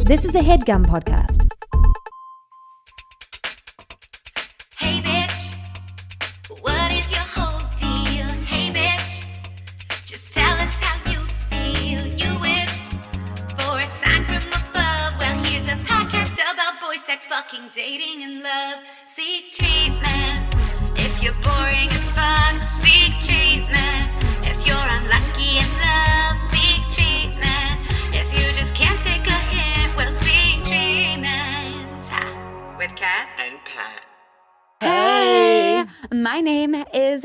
This is a Headgum podcast. Hey bitch, what is your whole deal? Hey bitch, just tell us how you feel. You wished for a sign from above. Well, here's a podcast about boy sex, fucking, dating, and love. Seek treatment if you're boring as fuck. Seek treatment if you're unlucky in love. Seek treatment if you just can't take a hint. Well, seek treatment with Kat and Pat. Hey, my name is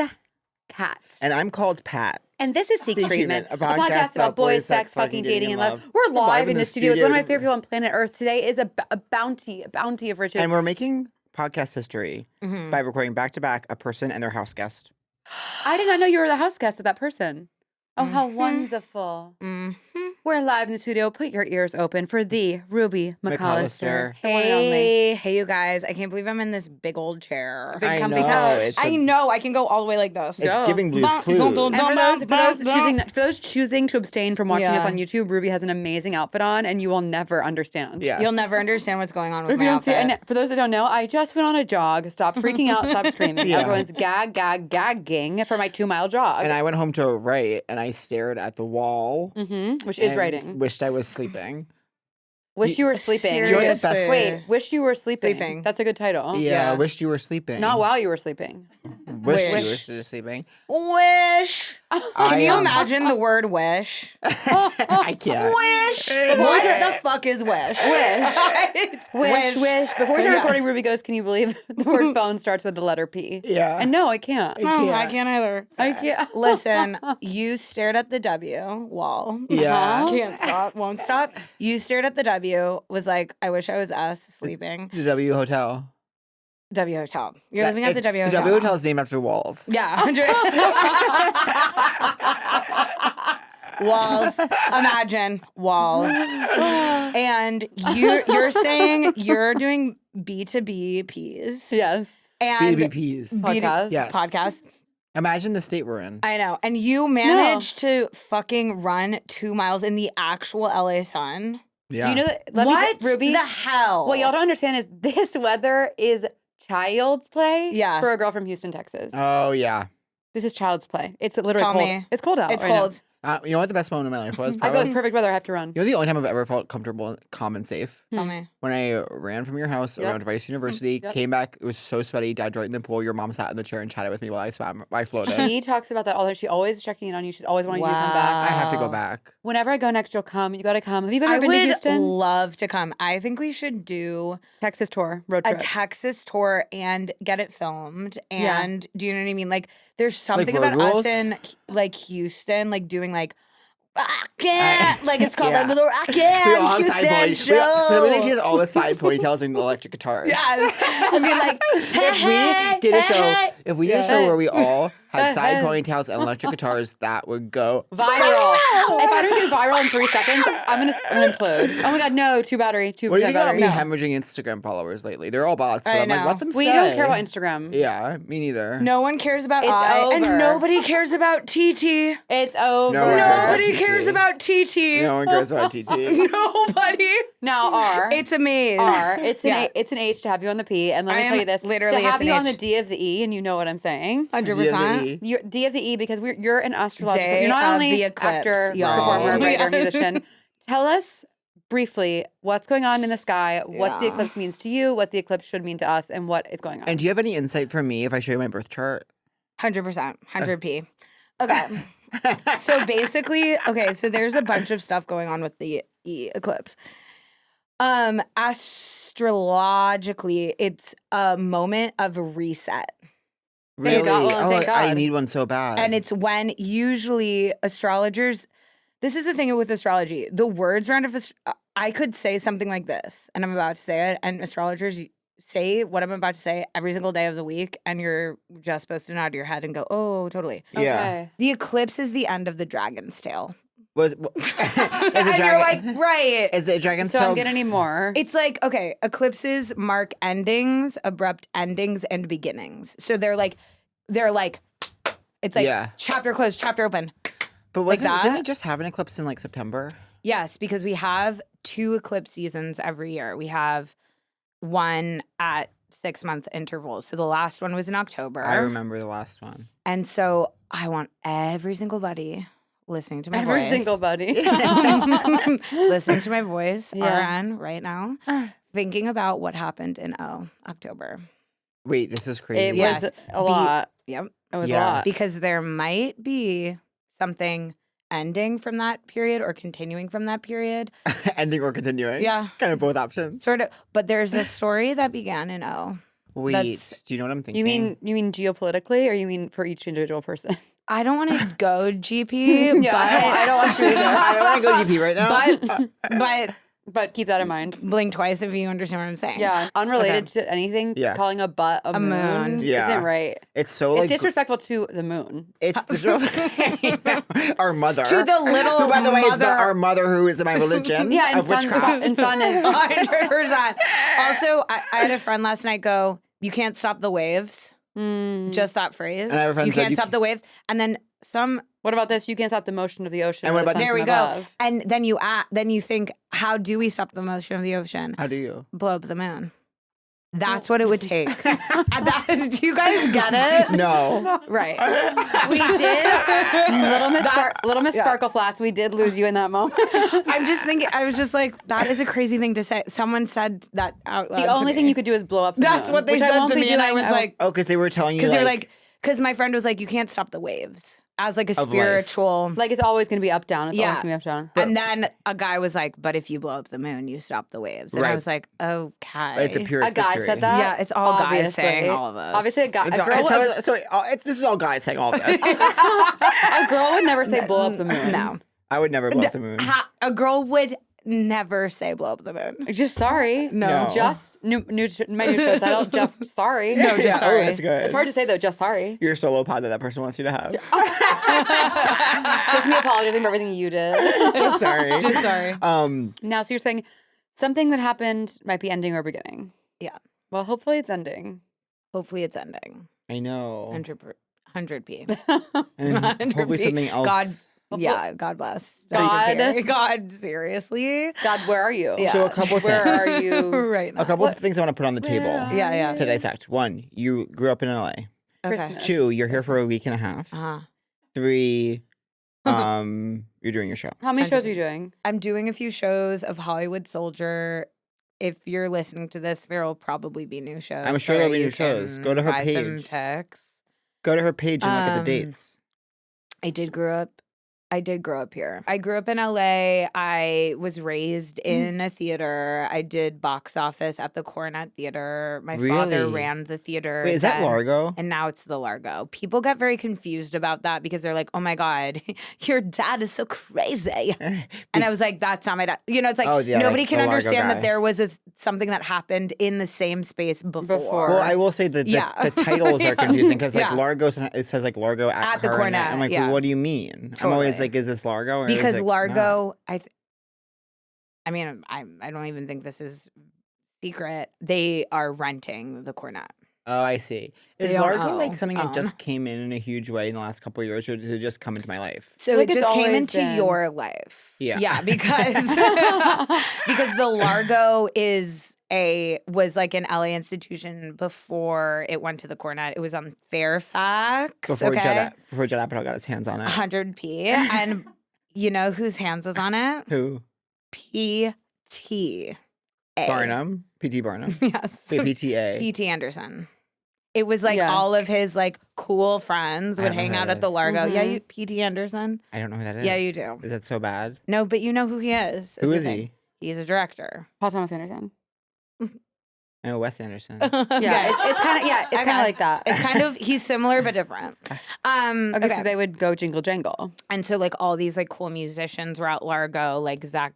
Kat. And I'm called Pat. And this is Seek Treatment, a podcast about boys, sex, fucking, dating, and love. We're live in the studio with one of my favorite people on planet Earth. Today is a bounty of riches. And we're making podcast history by recording back-to-back a person and their house guest. I did not know you were the house guest of that person. Oh, how wonderful. We're live in the studio. Put your ears open for the Ruby McCollister. The one and only. Hey, you guys. I can't believe I'm in this big old chair. Big I comfy know, couch. it's I know. I can go all the way like this. It's giving Blue's Clues. And for those choosing to abstain from watching us on YouTube, Ruby has an amazing outfit on, and you will never understand. Yes. You'll never understand what's going on with If my you don't see, outfit. and for those that don't know, I just went on a jog. Stop freaking out. Stop screaming. Yeah. Everyone's gagging for my 2-mile jog. And I went home to write, and I stared at the wall. Which is and writing. Wished I was sleeping. Wish you were sleeping. Do you know what the best- Wait, wish you were sleeping. Sleeping. That's a good title. Yeah, Yeah. wished you were sleeping. Not while you were sleeping. Wished Wish. you were sleeping. Wish. Can you imagine the word wish? I can't. Wish. What? What the fuck is wish? Wish. Before we start recording, Ruby goes, can you believe the word phone starts with the letter P? Yeah. And no, I can't. Oh, I can't either. I can't. Listen, you stared at the W wall. Yeah. Can't stop, won't stop. You stared at the W, was like, I wish I was us sleeping. The W Hotel. W Hotel. You're living at the W The Hotel. W Hotel is named after walls. Yeah. Walls. Imagine walls. And you're saying you're doing B2B Yes. and BBPs. Podcast. Yes. podcast. Imagine the state we're in. I know. And you managed to fucking run 2 miles in the actual LA sun. Yeah. Do you know that? What Ruby? the hell? What y'all don't understand is this weather is child's play for a girl from Houston, Texas. Oh, yeah. This is child's play. It's literally Tell cold. me. It's cold out. It's right now. cold. You know what the best moment of my life was? I Probably? feel like perfect weather. I have to run. You know the only time I've ever felt comfortable, calm, and safe? Tell me. When I ran from your house around Rice University, came back, it was so sweaty, dived right in the pool. Your mom sat in the chair and chatted with me while I swam. I floated. She talks about that all the time. She's always checking in on you. She's always wanting you to come back. I have to go back. Whenever I go next, you'll come. You got to come. Have you ever I been to would Houston? love to come. I think we should do Texas tour, road a trip. Texas tour and get it filmed. Yeah. And do you know what I mean? Like, there's something road about rules? us in like Houston, like doing like rocket, like it's called like the We all rocket have Houston side ponytails. show. He has all the side ponytails and electric guitars. Yeah, I mean like If we did a show, where we all had side Uh-huh. ponytails and electric guitars, that would go Viral. If I don't do viral in 3 seconds, I'm gonna implode. Oh my god, no, two battery. What do you think about battery. me hemmorraging Instagram followers lately? They're all bots, but I I'm like, know. let them stay. We don't care about Instagram. Yeah, me neither. no one cares about It's and over. nobody cares about TT. It's over. No one cares about Nobody TT. cares about TT. No one cares about TT. Nobody. Now R. It's a maze. R. It's an Yeah. it's an H to have you on the P, and let I me tell am you this: literally, to have it's you an on the H. D of the E, and you know what I'm saying. 100%. You're D of the E because you're an astrological. Day You're not of only the eclipse, actor, y'all. performer, writer, Yes. musician. Tell us briefly what's going on in the sky, what the Yeah. eclipse means to you, what the eclipse should mean to us, and what is going on. And do you have any insight for me if I show you my birth chart? 100%. 100p. Okay. So basically, so there's a bunch of stuff going on with the eclipse. Astrologically, it's a moment of reset. Really? God. Well, thank I God. need one so bad. And it's when usually astrologers, this is the thing with astrology, the words around of, I could say something like this, and I'm about to say it, and astrologers say what I'm about to say every single day of the week, and you're just supposed to nod your head and go, oh, totally. yeah. Okay. The eclipse is the end of the dragon's tail. Is And you're like, right. Is it dragon So I'm gonna need more. It's like, okay, eclipses mark endings, abrupt endings, and beginnings. So they're like, it's like Yeah. chapter closed, chapter open. But wasn't that? didn't we just have an eclipse in like September? Yes, because we have 2 eclipse seasons every year. We have one at 6-month intervals. So the last one was in October. I remember the last one. And so I want every single buddy listening to my voice. Every single buddy. Listening to my voice, Yeah. RN, right now, thinking about what happened in October. Wait, this is crazy. It Yes. was a lot. Yep. It was a Yes. lot. Because there might be something ending from that period or continuing from that period. Ending or continuing? Yeah. Kind of both options. Sort of. But there's a story that began in O. Wait, That's- do you know what I'm thinking? You mean geopolitically, or you mean for each individual person? I don't want to go GP, Yeah, but I don't want you either. I don't want to go GP right now. but But keep that in mind. blink twice if you understand what I'm saying. Yeah, unrelated to anything. Yeah. Calling a butt a moon Yeah. isn't right. It's so It's like disrespectful to the moon. it's our mother. To the little who, by the way, is mother. our mother who is in my religion. Yeah, and of witchcraft. sun is 100%. Also, I had a friend last night go, "You can't stop the waves." Just that phrase. And I have a friend You said, can't "You stop the waves. And then some. What about this? You can't stop the motion of the ocean. And or what the about sun There we from go. above. And then you think, how do we stop the motion of the ocean? How do you? Blow up the moon. That's what it would take. Do you guys get it? No. Right. We did. Little Miss Sparkle Flats, we did lose you in that moment. I'm just thinking, I was just like, that is a crazy thing to say. Someone said that out loud. The only thing you could do is blow up the That's moon, what they which I said won't to be me. And I doing. was like, Oh, because they were telling you because like, they're like, because my friend was like, you can't stop the waves as like a Of life. spiritual. like it's always going to be up, down. It's Yeah. always going to be up, down. And then a guy was like, but if you blow up the moon, you stop the waves. And I Right. was like, okay. it's a pure A guy victory. said that? Yeah, it's all guys Obviously. saying all of this. Obviously, a It's all, girl this is all guys saying all this. a girl would never say blow up the moon. No. I would never blow up the moon. A girl would never say blow up the moon. Just sorry. No. Just my new show title. Just sorry. No, just Yeah, sorry. Oh, that's good. It's hard to say though. Just sorry. Your solo pod that person wants you to have. Just me apologizing for everything you did. Just sorry. Just sorry. Now, so you're saying something that happened might be ending or beginning. Yeah. Well, hopefully it's ending. Hopefully it's ending. I know. 100p. And 100p. hopefully something else. God, yeah, God bless. God. God, seriously. God, where are you? Yeah. So a couple Where things. are you? right now. A couple of things I want to put on the table Yeah, yeah. to dissect. One, you grew up in LA. Okay. Christmas. 2, you're here for a week and a half. Uh-huh. 3, you're doing your show. How many shows are you doing? I'm doing a few shows of Hollywood Soldier. If you're listening to this, there will probably be new shows. I'm sure so there'll be you new shows. can Go to her buy some page. texts. Go to her page and look at the dates. I did grow up here. I grew up in LA. I was raised in a theater. I did box office at the Coronet Theater. My father Really? ran the theater. Wait, is that then, Largo? And now it's the Largo. People get very confused about that because they're like, oh my God, your dad is so crazy. And I was like, that's not my dad. You know, it's like Oh, yeah, nobody like can the Largo understand guy. that there was something that happened in the same space before. Well, I will say that Yeah. the titles are confusing because like Yeah. Largo, it says like Largo at the Coronet. Coronet, I'm like, yeah. well, what do you mean? I'm always Totally. like, is this Largo? Or is Because it Largo, not? I mean, I don't even think this is secret. They are renting the Coronet. Oh, I see. Is They don't Largo like own. something that just came in a huge way in the last couple of years, or did it just come into my life? So feel like it it's just came always into been- your life. Yeah. Yeah, because because the Largo was like an LA institution before it went to the Coronet. It was on Fairfax. Before okay? Judd Apatow got his hands on it. 100p. And you know whose hands was on it? Who? P.T. Barnum? P.T. Barnum? Yes. Wait, P.T.A. P.T. Anderson. It was like Yes. all of his like cool friends I would don't know hang who out that at the is. Largo. Yeah, Mhm. you P.T. Anderson. I don't know who that is. Yeah, you do. Is that so bad? No, but you know who he is. Who the is thing. he? He's a director. Paul Thomas Anderson. I know Wes Anderson. Yeah, it's kind of it's Okay. kind of like that. It's kind of he's similar but different. okay, so they would go jingle jangle. And so like all these like cool musicians were at Largo, like Zach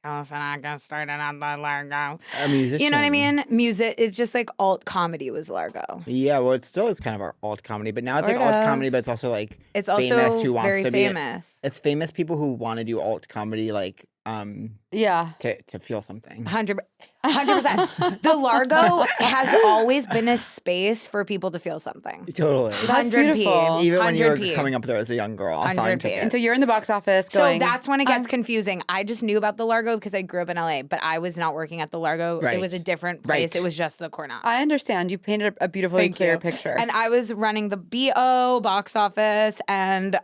Galifianakis started at the Largo. A musician. You know what I mean? Music. It's just like alt comedy was Largo. Yeah, well, it's kind of our alt comedy, but now it's like Sort alt of. comedy, but it's also like It's also famous who wants very to be. famous. It's famous people who want to do alt comedy, like Yeah. to feel something. 100%. The Largo has always been a space for people to feel something. Totally. That's beautiful. Even when you were 100p. coming up there as a young girl, selling 100p. tickets. And so you're in the box office going. So that's when it gets confusing. I just knew about the Largo because I grew up in LA, but I was not working at the Largo. Right. It was a different place. Right. It was just the Coronado. I understand. You painted a beautifully Thank clear you. picture. And I was running the BO box office, and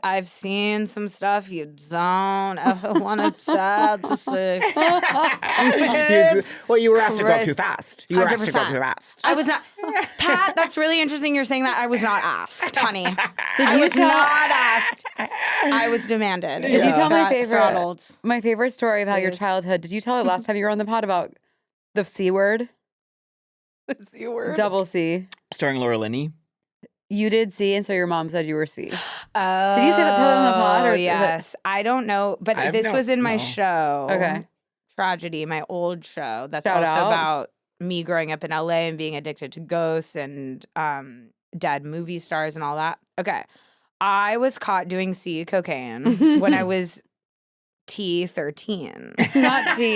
I've seen some stuff you don't ever want to chat to see. Well, you were asked to go up Chris- too fast. You were asked to go up 100%. too fast. I was not, Pat. That's really interesting. You're saying that I was not asked, honey. Did I you was tell- not asked. I was demanded. Did you tell my Throttled. favorite story about your Please. childhood? Did you tell it last time you were on the pod about the C word? The C word. Double C. Starring Laura Linney. You did C, and so your mom said you were C. Oh, Did you say that? Tell it on the pod, or is it- yes. I don't know, but I this don't was in my know. show. Okay. Tragedy, my old show. That's Shout also out. about me growing up in LA and being addicted to ghosts and dead movie stars and all that. Okay. I was caught doing C cocaine when I was T13. Not T.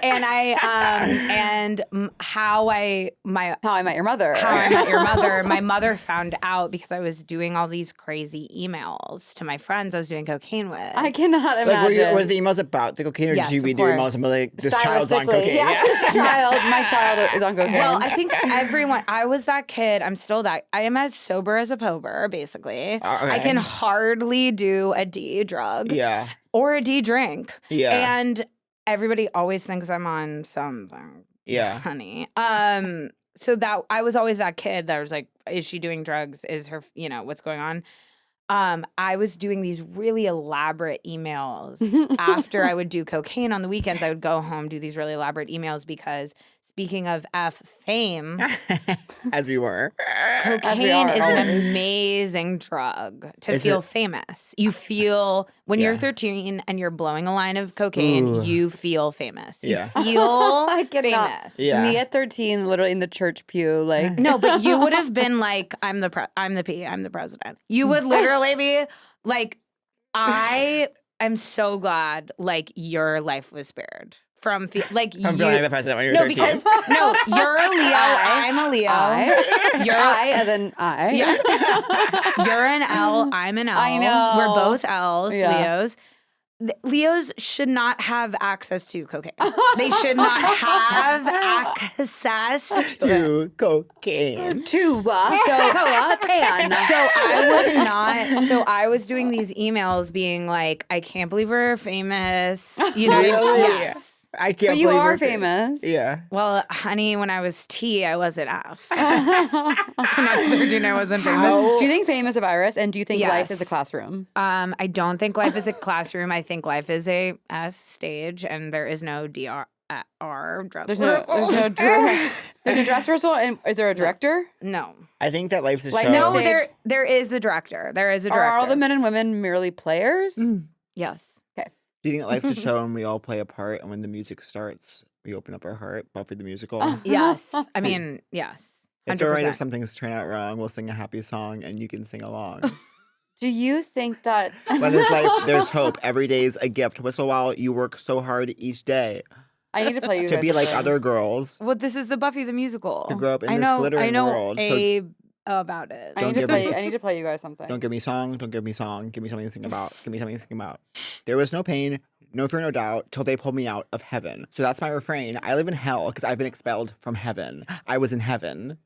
And how I Met Your Mother. My mother found out because I was doing all these crazy emails to my friends I was doing cocaine with. I cannot Like, imagine. was the emails about the cocaine, or Yes, did you be of doing course. emails about like this child's on Stylistically, cocaine? Yeah, my child is on cocaine. Well, I think I was that kid. I'm still that. I am as sober as a pober, basically. I can hardly do a D drug Yeah. or a D drink. Yeah. And everybody always thinks I'm on something. Yeah. Honey. So that I was always that kid that was like, is she doing drugs? Is her, what's going on? I was doing these really elaborate emails. After I would do cocaine on the weekends, I would go home, do these really elaborate emails because speaking of fame, As we were. cocaine is an amazing drug to Is feel it? famous. You feel when you're 13 and you're blowing a line of cocaine, Ooh. you feel famous. You Yeah. feel I cannot. famous. Yeah. Me at 13, literally in the church pew, like No, but you would have been like, I'm the president. You would literally be like, I am so glad like your life was spared from like I'm you. feeling like the president when you're No, 13. because no, you're a Leo. I'm a Leo. You're I as an I. Yeah. You're an L. I'm an L. I know. We're both L's. Yeah. Leos. Leos should not have access to cocaine. They should not have access to it. to cocaine. To cocaine. So I would not. So I was doing these emails being like, I can't believe we're famous. You know what I mean? Really? Yes. I can't But you believe are we're famous. Yeah. Well, honey, when I was T, I wasn't F. When I was 13, I wasn't famous. Do you think fame is a virus? And do you think life is a Yes. classroom? I don't think life is a classroom. I think life is a S stage, and there is no dress There's rehearsal. no dress rehearsal. And is there a director? No. I think that life's a Like, show. no, No, there is a director. There is a Are director. all the men and women merely players? Yes. Do you think life's a show and we all play a part, and when the music starts, we open up our heart? Buffy the Musical. Yes. I mean, yes. It's all right 100%. if something's turned out wrong. We'll sing a happy song, and you can sing along. Do you think that When there's life, there's hope. Every day is a gift. Whistle while you work so hard each day I need to play you to guys be like something. other girls. Well, this is the Buffy the Musical. To grow up in I this know, glittering I know world, so- about it. I need to play you guys something. Don't give me song. Don't give me song. Give me something to sing about. Give me something to sing about. There was no pain, no fear, no doubt, till they pulled me out of heaven. So that's my refrain. I live in hell because I've been expelled from heaven. I was in heaven.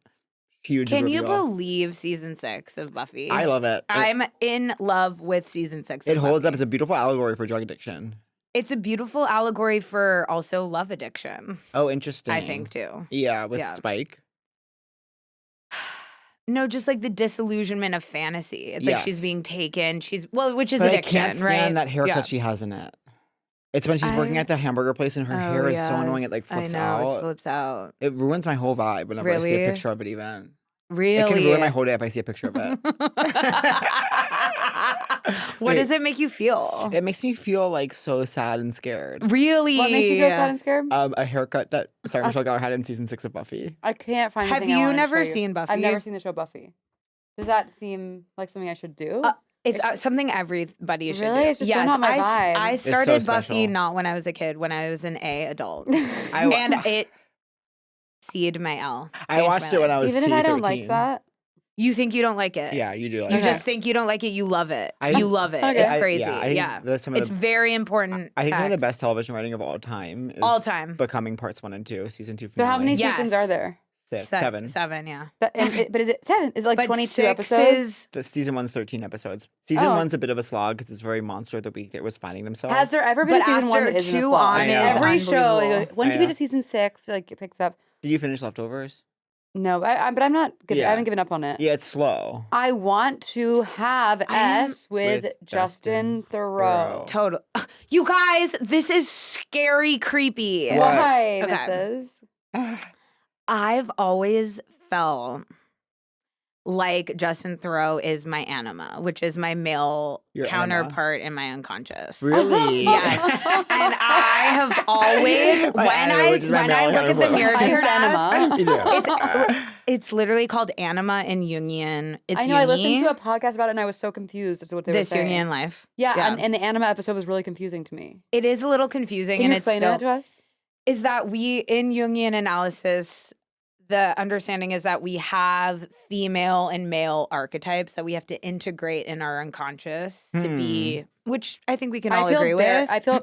Huge Can you reveal. believe season 6 of Buffy? I love it. I'm in love with season 6 It of holds up. Buffy. It's a beautiful allegory for drug addiction. It's a beautiful allegory for also love addiction, Oh, interesting. I think, too. Yeah, with Yeah. Spike. No, just like the disillusionment of fantasy. It's like she's Yes. being taken. Which is But addiction, I can't stand right? that haircut Yeah. she has in it. It's when she's working I- at the hamburger place and her hair is so annoying it like flips I know, out. it flips out. It ruins my whole vibe whenever I see a Really? picture of it even. Really? It can ruin my whole day if I see a picture of it. What does it make you feel? It makes me feel like so sad and scared. Really? What makes you feel sad and scared? A haircut that Sarah Michelle Gellar had in season 6 of Buffy. I can't find. Have anything I you wanted to never show you. seen Buffy? I've never seen the show Buffy. Does that seem like something I should do? It's something everybody should Really? do. It's just so not my vibe. I It's so started Buffy special. not when I was a kid, when I was an A adult. I And it seed my L. I Changed watched my it when life. I was Even if I don't 13. like that. You think you don't like it? Yeah, you do. Like You it. just think you don't like it. You love it. I- You love it. Okay. It's I- crazy. I think Yeah. that's some of It's the, very important. I think some of the text. best television writing of all time is All time. Becoming parts 1 and 2, season 2 So finale. how many Yes. seasons are there? Six, Se- 7. 7, yeah. But is it 7? Is it like But 22 6 episodes? is The season 1's 13 episodes. Season Oh. 1's a bit of a slog because it's very monster of the week that was finding themselves. Has there ever been But a season 1 after that isn't a 2 slog? on is Every show, unbelievable. once I you get know. to season 6, like it picks up. Did you finish Leftovers? No, but I'm not. I Yeah. haven't given up on it. Yeah, it's slow. I want to have I am S with with Justin Justin Theroux. Theroux. total. You guys, this is scary creepy. What? Why, Okay. Mrs.? I've always felt like Justin Theroux is my anima, which is my male Your counterpart in my unconscious. Really? Yes. And I have always, My anima, which is my when I male look at the counterpart. mirror I too heard fast, anima. You do. it's literally called anima in Jungian. It's I know. I listened Jungi, to a podcast about it and I was so confused as to what they were this saying. Jungian life. Yeah, Yeah. And the anima episode was really confusing to me. It is a little confusing, Can and you it's explain still that to us? is that we in Jungian analysis, the understanding is that we have female and male archetypes that we have to integrate in our unconscious to be, which I think we can all agree with. I feel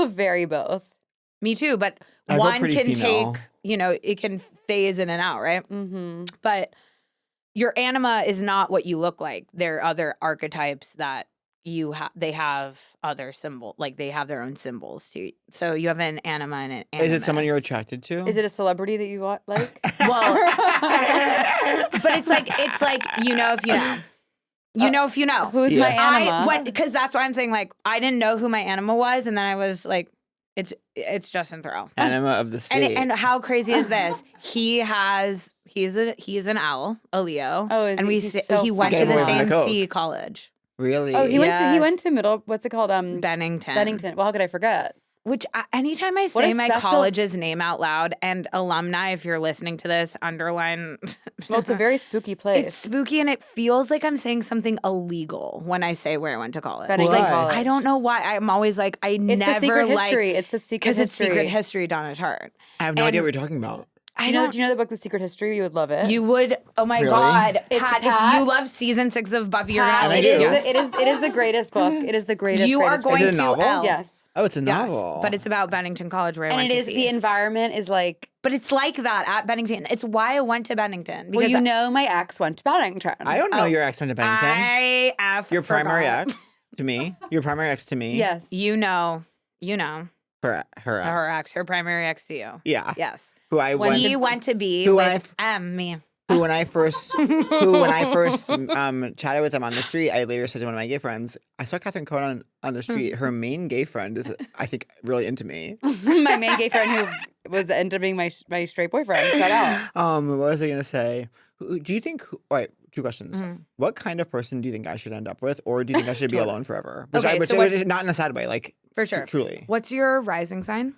very both. Me too, but I feel one pretty can female. take, it can phase in and out, right? Mm-hmm. But your anima is not what you look like. There are other archetypes that they have other symbol, like they have their own symbols too. So you have an anima and an animus. Is it someone you're attracted to? Is it a celebrity that you like? Well, but it's like you know if you know. You know if you know. Who's Yeah. my anima? Because that's why I'm saying, like, I didn't know who my anima was, and then I was like, it's Justin Theroux. Anima of the state. And how crazy is this? He's an owl, a Leo. Oh, is and he? He's so he went to Getting the more than same a Coke. C college, Really? Oh, he Yes. went to middle. What's it called? Bennington. Bennington. Well, how could I forget? Which anytime I What a say my special- college's name out loud, and alumni, if you're listening to this, underline. Well, it's a very spooky place. It's spooky, and it feels like I'm saying something illegal when I say where I went to college. Bennington Why? College. I don't know why. I'm always like, I It's never the secret like history. It's the secret because it's history. secret history, Donna Tartt. I have no and- idea what you're talking about. I Do don't. you know the book, The Secret History? You would love it. You would. Oh my Really? God, It's Pat! Pat. If you love season 6 of Buffy, you're Pat, gonna. I it do. is. Yes. It is the greatest book. It is the greatest. You are greatest, going Is it a to novel? L. Yes. Oh, it's a Yes, novel. but it's about Bennington College where I And went it to is see. the environment is like. But it's like that at Bennington. It's why I went to Bennington. Well, Because you know, my ex went to Bennington. I don't know Oh. your ex went to Bennington. I Your primary forgot. ex to me. Your primary ex to me. Yes. You know, Her ex. her primary ex to you. Yeah. Yes. Who I When went. He went to be Who with me. Who when I first chatted with them on the street, I later said to one of my gay friends, I saw Catherine Cohen on the street. Her main gay friend is, I think, really into me. My main gay friend who was ended up being my straight boyfriend. Shout out. What was I gonna say? Do you think? Wait, 2 questions. Mhm. What kind of person do you think I should end up with, or do you think I should be alone forever? Which, Okay, which, so what- which is not in a sad way, like For sure. truly. What's your rising sign?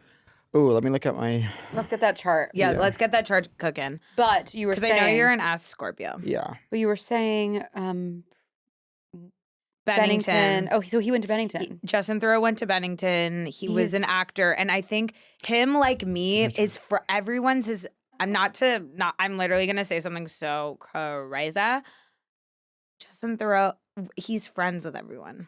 Oh, let me look at my. Let's get that chart. Yeah, Yeah. let's get that chart cooking. But you were Because saying. I know you're an ass Scorpio. Yeah. But you were saying Bennington. Bennington. Oh, so he went to Bennington. Justin Theroux went to Bennington. He was an He's- actor, and I think him, like me, So is for everyone's. Is I'm literally gonna say something so crazy. Justin Theroux, he's friends with everyone,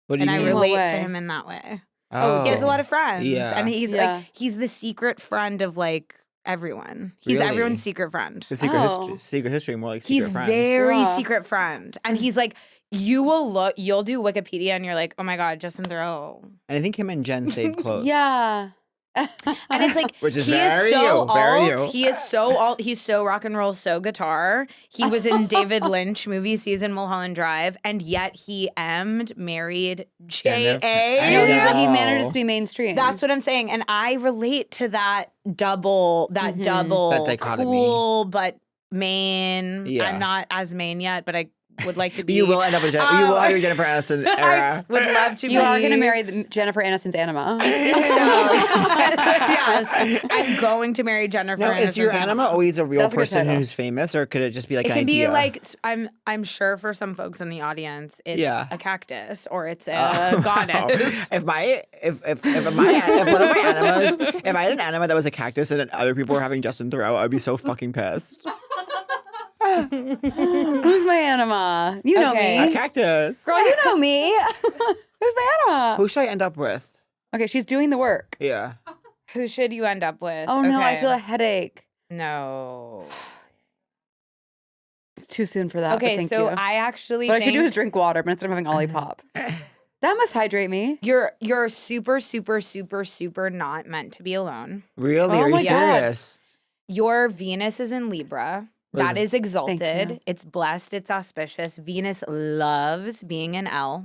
What do you and I mean? relate What to way? him in that way. Oh, He has a lot of friends, Yeah. and he's Yeah. like he's the secret friend of like everyone. He's Really? everyone's secret friend. The secret Oh. history. Secret history, more like He's secret friend. very Yeah. secret friend, and he's like you'll do Wikipedia, and you're like, oh my God, Justin Theroux. And I think him and Jen stayed close. Yeah. And it's like Which is he very is so you, very alt. you. He is so alt. He's so rock and roll, so guitar. He was in David Lynch movie season Mulholland Drive, and yet he married J.A. I No, know. he manages to be mainstream. That's what I'm saying, and I relate to that double, Mhm. That dichotomy. cool but main. Yeah. I'm not as main yet, but I would like to be. You will end up with you will have your Jennifer Aniston era. Would love to be. You are going to marry Jennifer Aniston's anima. So, yes, I'm going to marry Jennifer No, Aniston's is your anima always a real That's a good person title. who's famous, or could it just be like It an can be idea? like I'm sure for some folks in the audience, it's Yeah. a cactus or it's a goddess. If one of my animas, if I had an anima that was a cactus and then other people were having Justin Theroux, I'd be so fucking pissed. Who's my anima? You know Okay. A me. cactus. Girl, you know me. Who's my anima? Who should I end up with? Okay, she's doing the work. Yeah. Who should you end up with? Oh no, I Okay. feel a headache. No. It's too soon for that. but Okay, thank so you. I actually What I think should do is drink water, but instead of having Olipop. That must hydrate me. you're super, super, super, super not meant to be alone. Really? Oh Are you my God. serious? Your Venus is in Libra. What is That it? is exalted. you. It's blessed. It's auspicious. Venus loves being in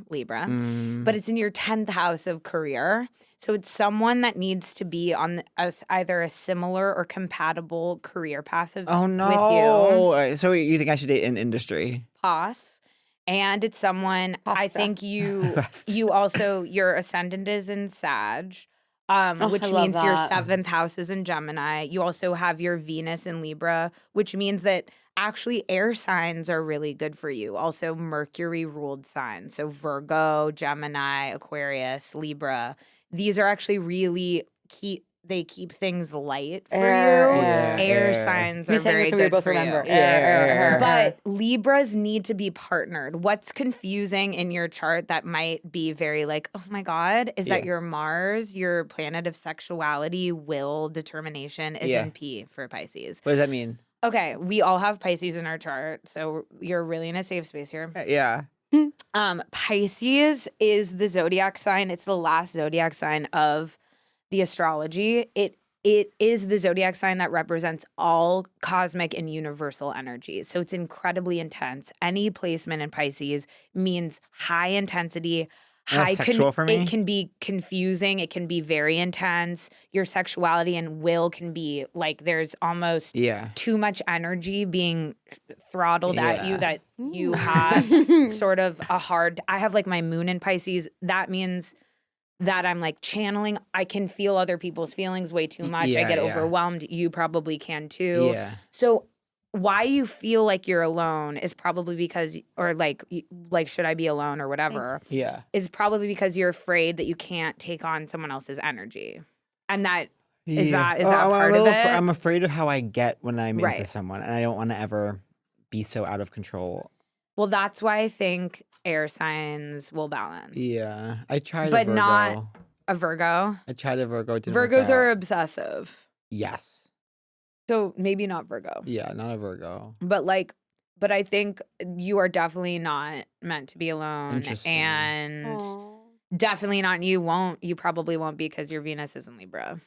Libra, Mm. but it's in your 10th house of career. So it's someone that needs to be on either a similar or compatible career path Oh with you. no! So you think I should date in industry? Pos. And it's someone I Pasta. think you Pasta. also your ascendant is in Sag, Oh, which I love means your that. 7th house is in Gemini. You also have your Venus in Libra, which means that actually air signs are really good for you. Also Mercury ruled signs. So Virgo, Gemini, Aquarius, Libra. These are actually really they keep things light for Air, you. air. Air signs Me are saying very this so good we both for remember. you. Yeah. But Libras need to be partnered. What's confusing in your chart that might be very like, oh my God, is that Yeah. your Mars, your planet of sexuality, will, determination, is Yeah. in P for Pisces. What does that mean? Okay, we all have Pisces in our chart, so you're really in a safe space here. Yeah. Pisces is the zodiac sign. It's the last zodiac sign of the astrology. It is the zodiac sign that represents all cosmic and universal energy. So it's incredibly intense. Any placement in Pisces means high intensity, That's sexual for me? It can be confusing. It can be very intense. Your sexuality and will can be like there's almost Yeah. too much energy being throttled at you Yeah. that you have sort of a hard. I have like my moon in Pisces. That means that I'm like channeling. I can feel other people's feelings way too much. I Yeah, get yeah. overwhelmed. You probably can too. Yeah. So why you feel like you're alone is probably because, or like should I be alone or whatever, Yeah. is probably because you're afraid that you can't take on someone else's energy, and that is that part of it? I'm afraid of how I get when I'm into Right. someone, and I don't want to ever be so out of control. Well, that's why I think air signs will balance. Yeah. I tried But a Virgo. not a Virgo. I tried a Virgo. It didn't work Virgos are out. obsessive. Yes. So maybe not Virgo. Yeah, not a Virgo. But I think you are definitely not meant to be alone. Interesting. And Aw. definitely not you probably won't be because your Venus is in Libra.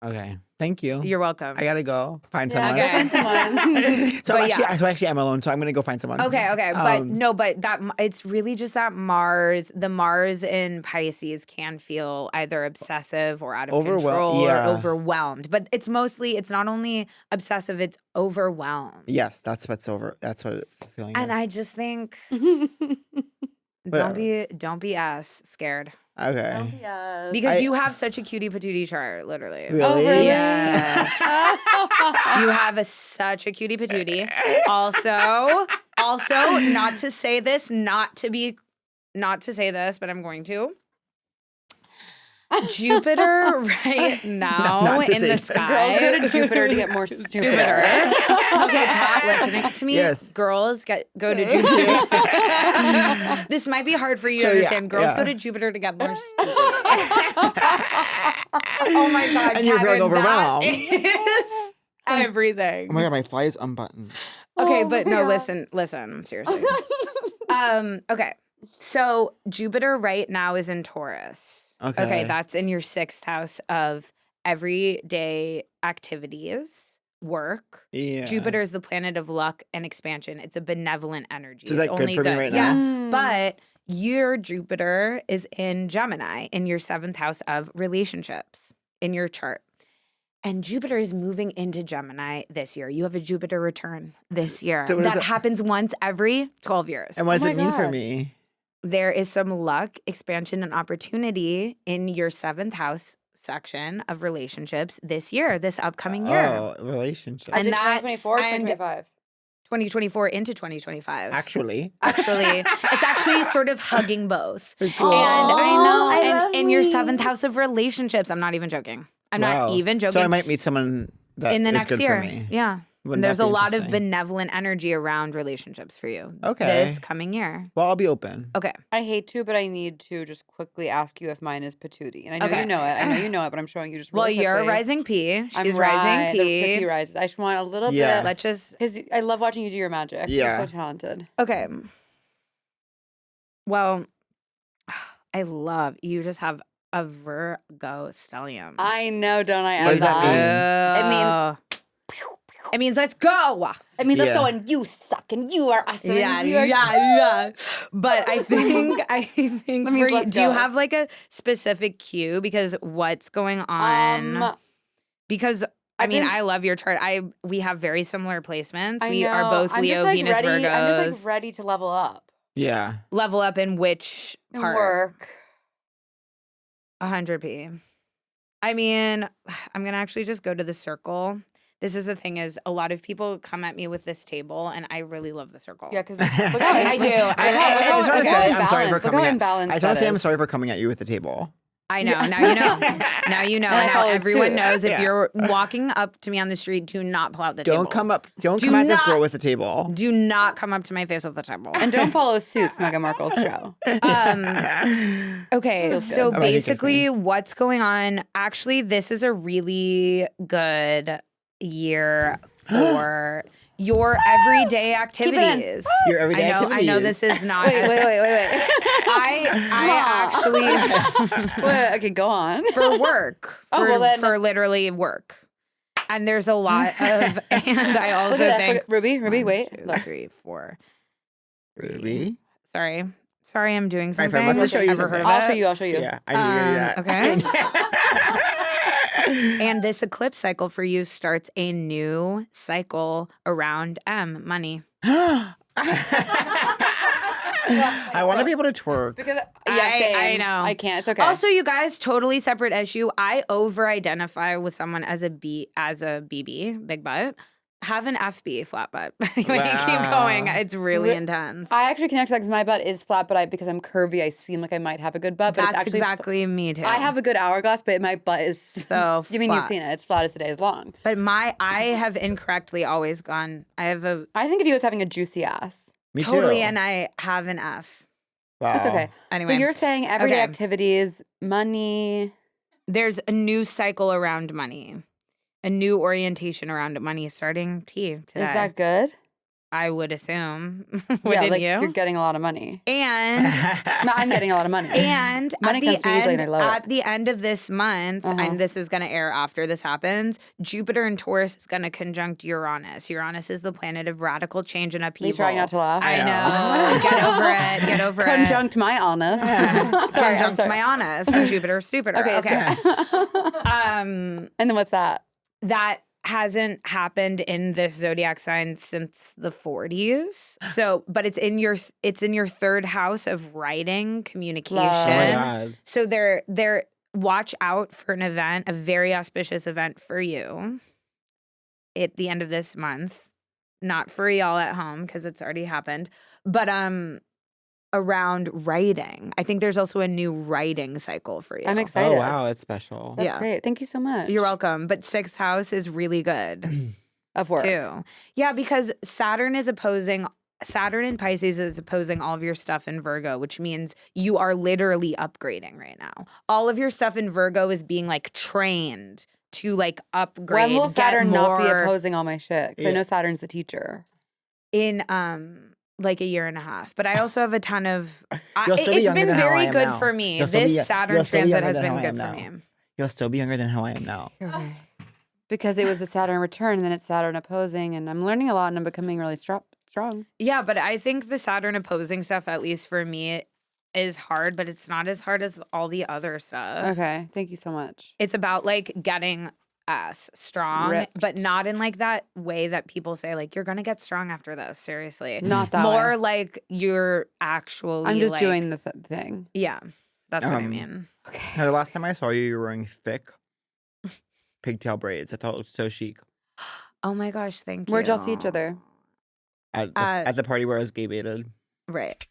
Okay. Thank you. You're welcome. I gotta go find Yeah, someone. go find someone. so But actually, I'm alone. So I'm gonna go find someone. Okay, but Um, no, but that it's really just that the Mars in Pisces can feel either obsessive or out of control yeah. or overwhelmed. But it's not only obsessive, it's overwhelmed. Yes, that's what feeling And is. I just think Whatever. don't be ass scared. Okay. Yes. Because I- you have such a cutie patootie chart, literally. Really? Oh, really? Yes. You have such a cutie patootie. Also, not to say this, but I'm going to. Jupiter right now Not to in say the that. sky. Girls go to Jupiter to get more stupid. Jupiter. Okay, Pat, listening to me. Yes. Girls go to Jupiter. This might be hard for you to So, yeah, understand. Girls yeah. go to Jupiter to get more stupid. Oh my God, And you're feeling Kevin, that overwhelmed. is everything. Oh my god, my fly is unbuttoned. Okay, Oh, but no, yeah. listen, seriously. Okay. So Jupiter right now is in Taurus. Okay. That's in your 6th house of everyday activities, work. Yeah. Jupiter is the planet of luck and expansion. It's a benevolent energy. So is that It's good only for me right Yeah. now? But your Jupiter is in Gemini in your 7th house of relationships in your chart. And Jupiter is moving into Gemini this year. You have a Jupiter return this year. So what that does happens once every 12 years. And what does Oh it my mean for God. me? There is some luck, expansion, and opportunity in your 7th house section of relationships this year, this upcoming year. Oh, relationship. Is And it that- 2024 or and- 2025? 2024 into 2025. Actually. It's actually sort of hugging both. Cool. And I Aw, know, I love and in your me. 7th house of relationships, I'm not even joking. I'm not Wow. even joking. So I might meet someone that in the is next good year. for me. Yeah. Wouldn't And there's that a be lot of interesting? benevolent energy around relationships for you Okay. this coming year. Well, I'll be open. Okay. I hate to, but I need to just quickly ask you if mine is patootie. And I know Okay. you know it. I know you know it, but I'm showing you just Well, really you're quickly. rising P. She's I'm rising The P. P rises. I just want a little Yeah. bit. Let's just Because I love watching you do your magic. Yeah. You're so talented. okay. Well, I love you. Just have a Virgo stellium. I know, don't I? What does that Emma? mean? It means let's go. It means let's Yeah. go and you suck and you are awesome. Yeah, and you are yeah. But I think That means for you, let's do you go. have like a specific cue? Because what's going on? Because I I've mean, been- I love your chart. We have very similar placements. I We know. are both I'm Leo, just, like, Venus, ready, Virgos. I'm just like ready to level up Yeah. Level up in which and part? work. 100p. I mean, I'm gonna actually just go to the circle. This is the thing: is a lot of people come at me with this table, and I really love the circle. Yeah, because I do. I just want to say I'm sorry for coming Look how at. imbalanced I just want to say I'm that is. sorry for coming at you with the table. I know. Now you know. Now you know. And I Now followed everyone suit. knows if Yeah. you're walking up to me on the street, do not pull out the table. Don't come at this not- girl with the table. Do not come up to my face with the table. And don't follow suits, Meghan Markle's show. Okay, Feels so good. Oh, I hate basically what's going on, actually, this is a really good year for your everyday activities. Your everyday I know activities. this is not Wait, as- wait. I actually Wait, okay, go on. for work. Oh, for, well then- for literally work. And there's a lot of and I also Look at that. think Ruby, 1, wait. 2, Look. 3, 4. Ruby. Sorry, I'm doing Right, something. fine, let's show you Ever heard of something. it? I'll show you. Yeah, I knew you were gonna do that. Okay. And this eclipse cycle for you starts a new cycle around money. I want to be able to twerk. Because I same. know. I can't. It's okay. Also, you guys, totally separate issue. I over-identify with someone as a BB, big butt. Have an FB, flat butt. When you keep Wow. going, it's really intense. I actually connect because my butt is flat, but because I'm curvy, I seem like I might have a good butt. But That's it's actually exactly me too. I have a good hourglass, but my butt is So You mean you've flat. seen it? It's flat as the day is long. But I have incorrectly always gone. I have a I think of you as having a juicy ass. Me too. totally, and I have an F. Wow. That's okay. Anyway, So you're saying everyday Okay. activities, money. there's a new cycle around money, a new orientation around money starting today. Is that good? I would assume. Yeah, Wouldn't like you? you're getting a lot of money. And No, I'm getting a lot of money. and Money at the comes to me easily end, and I love it. at the end of this month, Uh-huh. and this is going to air after this happens, Jupiter and Taurus is going to conjunct Uranus. Uranus is the planet of radical change and upheaval. Me trying not to laugh. I I know. Get over it. Get over it. Conjunct my honest. Sorry, I'm Conjunct sorry. my honest. Jupiter, Jupiter. Okay. So, And then what's that? that hasn't happened in this zodiac sign since the 40s. So, but it's in your third house of writing, communication. Oh my God. So they're watch out for an event, a very auspicious event for you at the end of this month. Not for y'all at home because it's already happened, but around writing. I think there's also a new writing cycle for you. I'm excited. Oh wow, that's special. That's Yeah. great. Thank you so much. You're welcome. But 6th house is really good Of work. too. Yeah, because Saturn in Pisces is opposing all of your stuff in Virgo, which means you are literally upgrading right now. All of your stuff in Virgo is being like trained to like upgrade. When will get Saturn not be more opposing all my shit? Because I Yeah. know Saturn's the teacher. in like a year and a half? But I also have a ton of. You'll still be It's younger been than how I very am good now. for me. You'll still be- This Saturn you'll still be transit younger has than been how I good am for now. me. You'll still be younger than how I am now. Because it was the Saturn return and then it's Saturn opposing, and I'm learning a lot and I'm becoming really strong. Yeah, but I think the Saturn opposing stuff, at least for me, is hard, but it's not as hard as all the other stuff. Okay. Thank you so much. It's about like getting ass strong, Ripped. but not in like that way that people say like you're gonna get strong after this. Seriously, Not that more way. like you're actually. I'm just like, doing the thing. Yeah, that's what I mean. Okay. No, the last time I saw you, you were wearing thick pigtail braids. I thought it looked so chic. Oh my gosh, thank you. Where'd y'all see each other? At the party where I was gay baited. Right.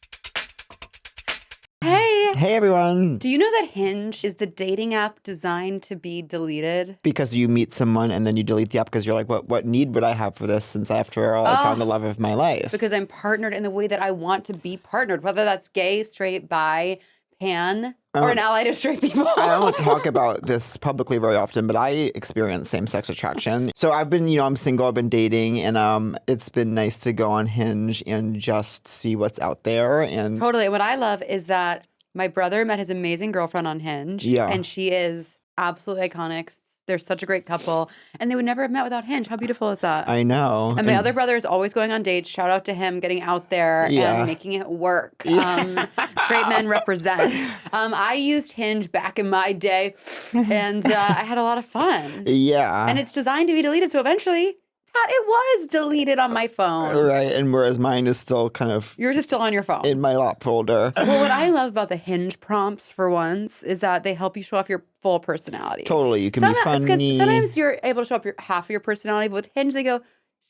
Hey. Hey, everyone. Do you know that Hinge is the dating app designed to be deleted? Because you meet someone and then you delete the app because you're like, what need would I have for this since after all I found the love of my life? Because I'm partnered in the way that I want to be partnered, whether that's gay, straight, bi, pan, or an ally to straight people. I don't talk about this publicly very often, but I experience same-sex attraction. So I've been, I'm single, I've been dating, and it's been nice to go on Hinge and just see what's out there. And Totally. What I love is that my brother met his amazing girlfriend on Hinge. Yeah. And she is absolutely iconic. They're such a great couple. And they would never have met without Hinge. How beautiful is that? I know. And my other brother is always going on dates. Shout out to him getting out there and making it work. Straight men represent. I used Hinge back in my day, and I had a lot of fun. Yeah. And it's designed to be deleted. So eventually, it was deleted on my phone. Right. And whereas mine is still kind of Yours is still on your phone. in my lap folder. Well, what I love about the Hinge prompts, for once, is that they help you show off your full personality. Totally. You can be Sometimes- 'cause funny. Sometimes you're able to show up half of your personality, but with Hinge, they go,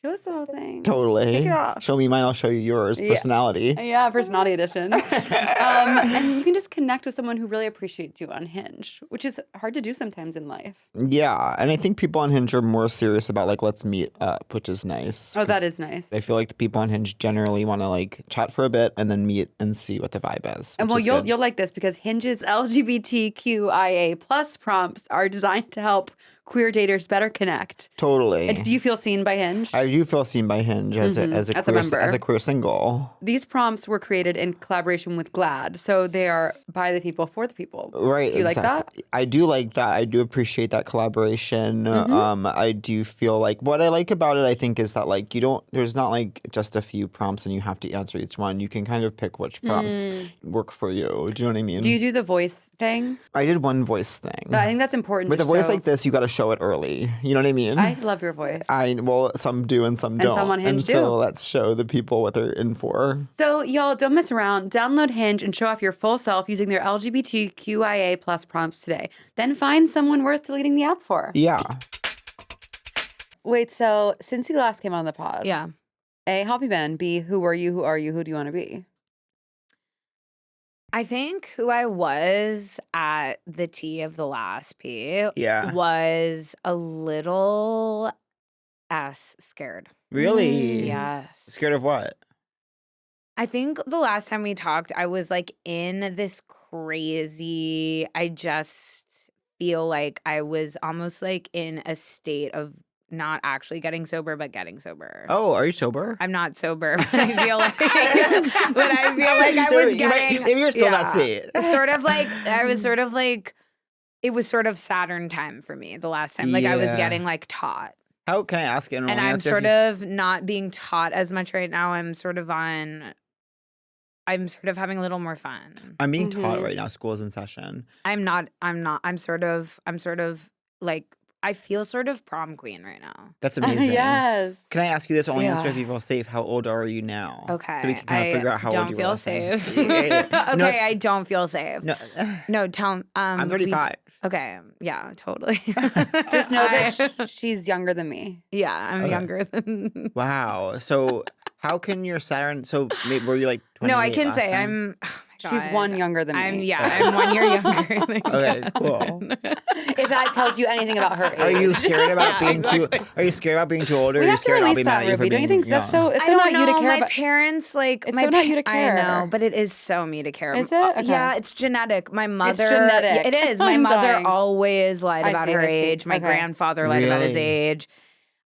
show us the whole thing. Totally. Take it off. Show me mine, I'll show you yours. Personality. Yeah, personality edition. And you can just connect with someone who really appreciates you on Hinge, which is hard to do sometimes in life. Yeah. And I think people on Hinge are more serious about like, let's meet up, which is nice. Oh, that is nice. I feel like the people on Hinge generally want to like chat for a bit and then meet and see what the vibe is. And which well, is you'll good. you'll like this because Hinge's LGBTQIA plus prompts are designed to help queer daters better connect. Totally. Do you feel seen by Hinge? I do feel seen by Hinge as a As a queer member. as a queer single. These prompts were created in collaboration with GLAAD, so they are by the people for the people. Right. Do you like that? I do like that. I do appreciate that collaboration. I do feel like what I like about it, I think, is that like there's not like just a few prompts and you have to answer each one. You can kind of pick which prompts work for you. Do you know what I mean? Do you do the voice thing? I did one voice thing. I think that's important. With to a voice show. like this, you got to show it early. You know what I mean? I love your voice. Well, some do and some don't. some on Hinge and so do. let's show the people what they're in for. So, y'all, don't mess around. Download Hinge and show off your full self using their LGBTQIA plus prompts today. Then find someone worth deleting the app for. Yeah. Wait, so since you last came on the pod, Yeah. A, how have you been? B, who are you? Who are you? Who do you want to be? I think who I was at the T of the last P Yeah. was a little scared. Really? Yes. Scared of what? I think the last time we talked, I was like in this crazy, I just feel like I was almost like in a state of not actually getting sober, but getting sober. Oh, are you sober? I'm not sober, but I feel like, I was getting. Maybe you're still not yeah. sane. Sort of like, I was sort of like, it was sort of Saturn time for me the last time. Like I was Yeah. getting like taught. How can I ask it? And I'm sort of not being taught as much right now. I'm sort of having a little more fun. I'm being taught right now. School's in session. I'm sort of like, I feel sort of prom queen right now. That's amazing. Yes. Can I ask you this? Only answer Yeah. if you feel safe. How old are you now? Okay. So we can kind of figure out how old don't you feel were last time. safe. Yeah. Okay, No, I don't feel safe. no. No, tell I'm 35. Okay, yeah, totally. Just know that she's younger than me. Yeah, I'm Okay. younger than. Wow. So how can your Saturn? So maybe, were you like 28 No, I can last say time? I'm. Oh my She's God. one younger than me. I'm 1 year younger. Than Okay, cool. If that tells you anything about her age. Are you scared about Yeah, being exactly. too? Are you scared about being too old? Or We are you have to scared I'll release be mad that, at you for Ruby. Don't you being think that's young? so? It's I so don't not you to know. care My about. parents like It's my so not you to care. I know, but it is so me to care. Is it? Okay. Yeah, it's genetic. My mother. genetic. It is. My I'm mother dying. always lied I about see, her I see. age. My Okay. grandfather lied about his Really? age.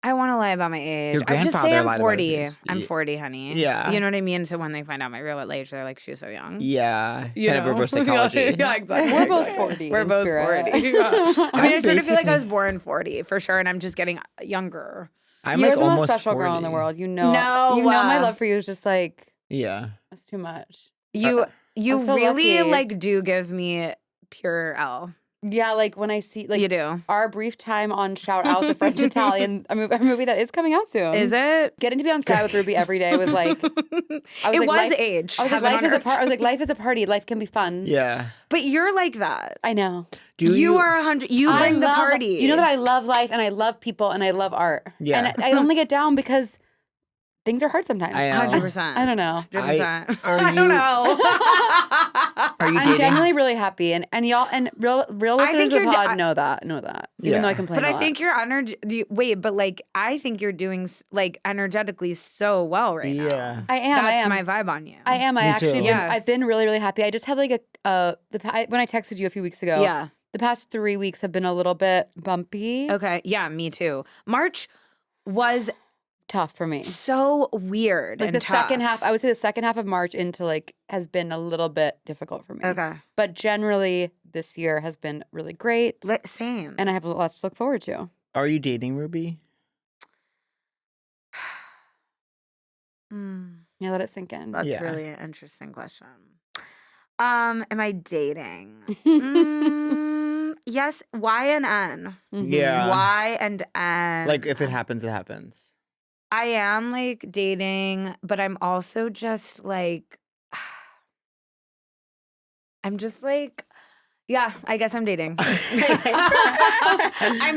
I want to lie about my age. Your I just grandfather say I'm lied about his 40. age. I'm 40, honey. Yeah. You know what I mean? So when they find out my real age, they're like, she's so young. Yeah, You kind of know? reverse psychology. Yeah, exactly. We're both 40 We're in both spirit. 40. Yeah. I mean, I sort of feel like I basically- was born 40 for sure, and I'm just getting younger. I'm You're like the most almost special 40. girl in the world. You know. No, You know my love for you is just like Yeah. that's too much. You I'm so really lucky. like do give me pure L. Yeah, like when I see like You do. our brief time on Shout Out the French Italian, a movie that is coming out soon. Is it? Getting to be on set with Ruby every day was like I was It like, was life, age. I was like, Heaven life on is a earth. part. I was like, life is a party. Life can be fun. Yeah. But you're like that. I know. You are 100. You I bring the love- party. You know that I love life and I love people and I love art. Yeah. And I only get down because things are hard sometimes. I know. 100%. I don't know. 100%. Are I you- don't know. Are you I'm dating? genuinely really happy, and y'all and real I think listeners of the you're pod know that. Even though I Yeah. complain. But a I lot. think you're wait, but like I think you're doing like energetically so well right now. Yeah. I am. That's I am. my vibe on you. I am. I Me actually. too. Been, Yes. I've been really, really happy. I just have like when I texted you a few weeks ago. Yeah. The past 3 weeks have been a little bit bumpy. Okay. Yeah, me too. March was Tough for me. so weird. Like and the second tough. half, I would say the second half of March into like has been a little bit difficult for me. Okay. But generally, this year has been really great, Same. and I have lots to look forward to. Are you dating, Ruby? Yeah, let it sink in. That's Yeah. really an interesting question. Am I dating? Yes. Y and N. Mhm. Yeah. Y and N. Like if it happens, it happens. I am like dating, but I'm also just like, I'm just like, yeah, I guess I'm dating. I'm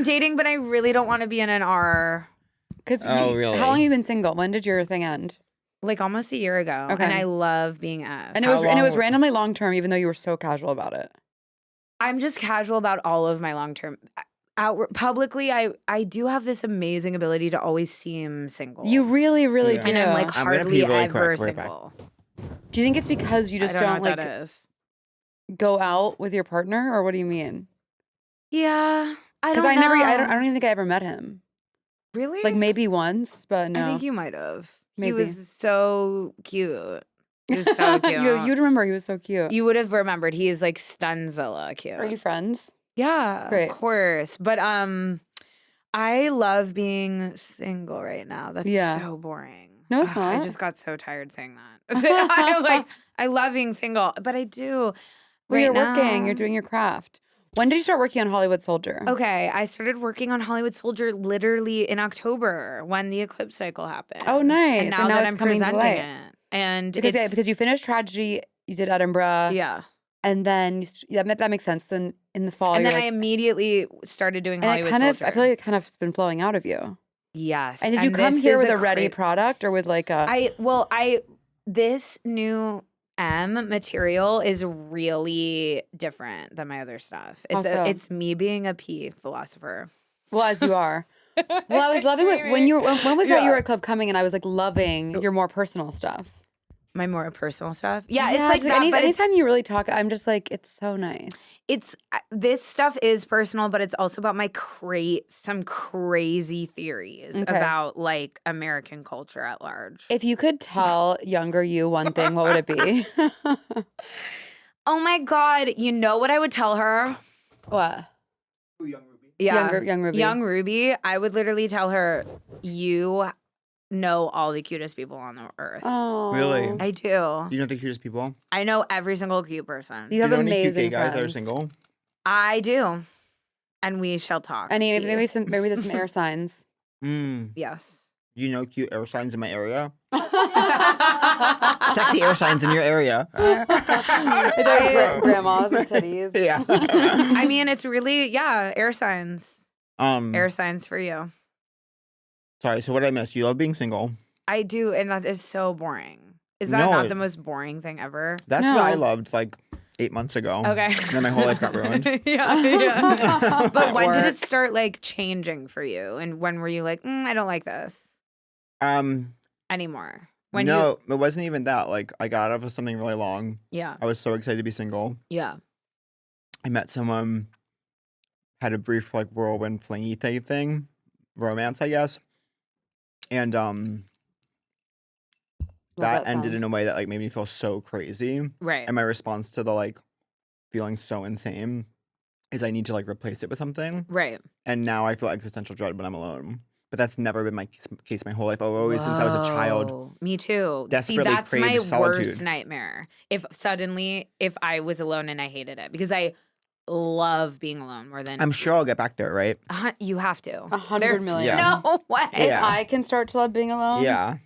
dating, but I really don't want to be in an R. Oh, really? How long have you been single? When did your thing end? Like almost a year ago. Okay. And I love being F. And it How was long- randomly long term, even though you were so casual about it. I'm just casual about all of my long term. Publicly, I do have this amazing ability to always seem single. You really, really Yeah. do. and I'm like I'm gonna hardly pee really ever quick. Right back. single. Do you think it's because you just I don't know don't what like that is. go out with your partner, or what do you mean? Yeah, I Because don't know. I don't even think I ever met him. Really? Like maybe once, but no. I think you might have. He Maybe. was so cute. He was so cute. You'd remember he was so cute. You would have remembered. He is like Stunzilla cute. Are you friends? Yeah, Great. of course. But I love being single right now. That's Yeah. so boring. No, it's Ugh, not. I just got so tired saying that. I love being single, but I do. Well, you're right working. now- You're doing your craft. When did you start working on Hollywood Soldier? Okay, I started working on Hollywood Soldier literally in October when the Eclipse cycle happened. Oh, nice. And And now, now that it's I'm coming to presenting light. it, and Because you finished Tragedy, you did Edinburgh, yeah, and then that makes sense. Then in the fall, and you're then I like, immediately started doing and Hollywood I Soldier. feel like it kind of has been flowing out of you. Yes. And did you come this here is with a ready product or with like a? This new M material is really different than my other stuff. How so? It's me being a P philosopher. Well, as you are. Well, I was loving when was that you were at Club Coming, and I was like loving your more personal stuff. My more personal stuff. Yeah, it's like just that. But anytime you really talk, I'm just like, it's so nice. it's this stuff is personal, but it's also about my some crazy theories Okay. about like American culture at large. If you could tell younger you one thing, what would it be? Oh my God. You know what I would tell her? What? Yeah. Young Ruby. Young Ruby. I would literally tell her, you know all the cutest people on the earth. Oh, Really? I do. You know the cutest people? I know every single cute person. You have Do you know any cute amazing gay guys that are friends. single? I do. And we shall talk. Any to maybe you. maybe there's some air signs. Yes. You know cute air signs in my area? Sexy air signs in your area. It's always grandmas with titties. Yeah. I mean, it's really, air signs. Um. Air signs for you. Sorry. So what did I miss? You love being single. I do, and that is so boring. Is that No, not it- the most boring thing ever? That's what I No. loved like 8 months ago. Okay. Then my whole life got ruined. yeah. But when did it Work. start like changing for you? And when were you like, I don't like this anymore? When No, it wasn't even that. Like I got out of something really long. Yeah. I was so excited to be single. Yeah. I met someone, had a brief like whirlwind flingy thing, romance, I guess. And that ended in a way that like made me feel so crazy. Right. And my response to the like feeling so insane is I need to like replace it with something. Right. And now I feel existential dread when I'm alone. But that's never been my case my whole life. I've always, since I was a child, Whoa. Me too. desperately See, that's my craved solitude. worst nightmare. If I was alone and I hated it, because I love being alone more than I'm sure I'll get back there, right? you have to. 100 There's million. no way. If Yeah. I can start to love being alone. Yeah.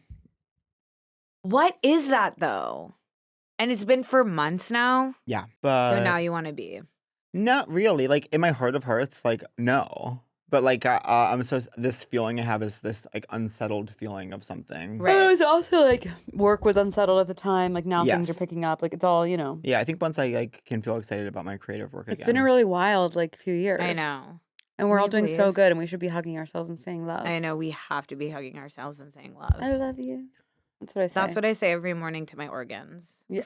What is that though? And it's been for months now. Yeah. So But now you want to be. not really. Like in my heart of hearts, like no. But like this feeling I have is this like unsettled feeling of something. Right. But it was also like work was unsettled at the time. Like now things Yes. are picking up. Like it's all, you know. Yeah, I think once I like can feel excited about my creative work It's again. been a really wild like few years. I know. And we're Can all you doing so believe? good and we should be hugging ourselves and saying love. I know we have to be hugging ourselves and saying love. I love you. That's what I say. That's what I say every morning to my organs. Yeah,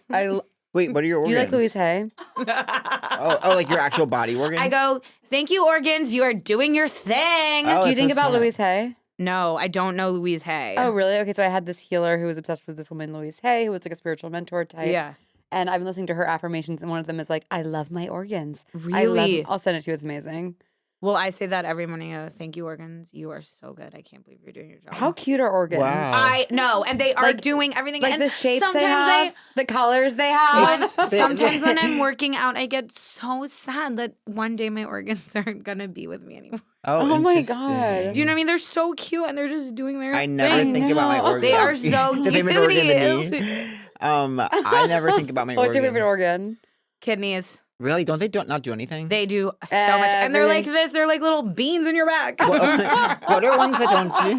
Wait, what are your do organs? you like Louise Hay? Oh, like your actual body organs? I go, thank you, organs. You are doing your thing. Oh, Do you that's think so about smart. Louise Hay? No, I don't know Louise Hay. Oh, really? Okay, so I had this healer who was obsessed with this woman, Louise Hay, who was like a spiritual mentor type. yeah. And I've been listening to her affirmations, and one of them is like, I love my organs. Really? I'll send it to you. It's amazing. Well, I say that every morning. Thank you, organs. You are so good. I can't believe you're doing your job. How cute are organs? Wow. I know, and they are Like- doing everything. Like and the shapes sometimes they have, the colors they have. It's- sometimes when I'm working out, I get so sad that one day my organs aren't gonna be with me anymore. Oh my interesting. God. Do you know what I mean? They're so cute and they're just doing their I never thing. think about my know. organs. They are so the famous organ cuties. in me. I never think about my What's organs. your favorite organ? Kidneys. Really? Don't they not do anything? They do so much, and they're like Everything. this. They're like little beans in your back. what are ones that don't do?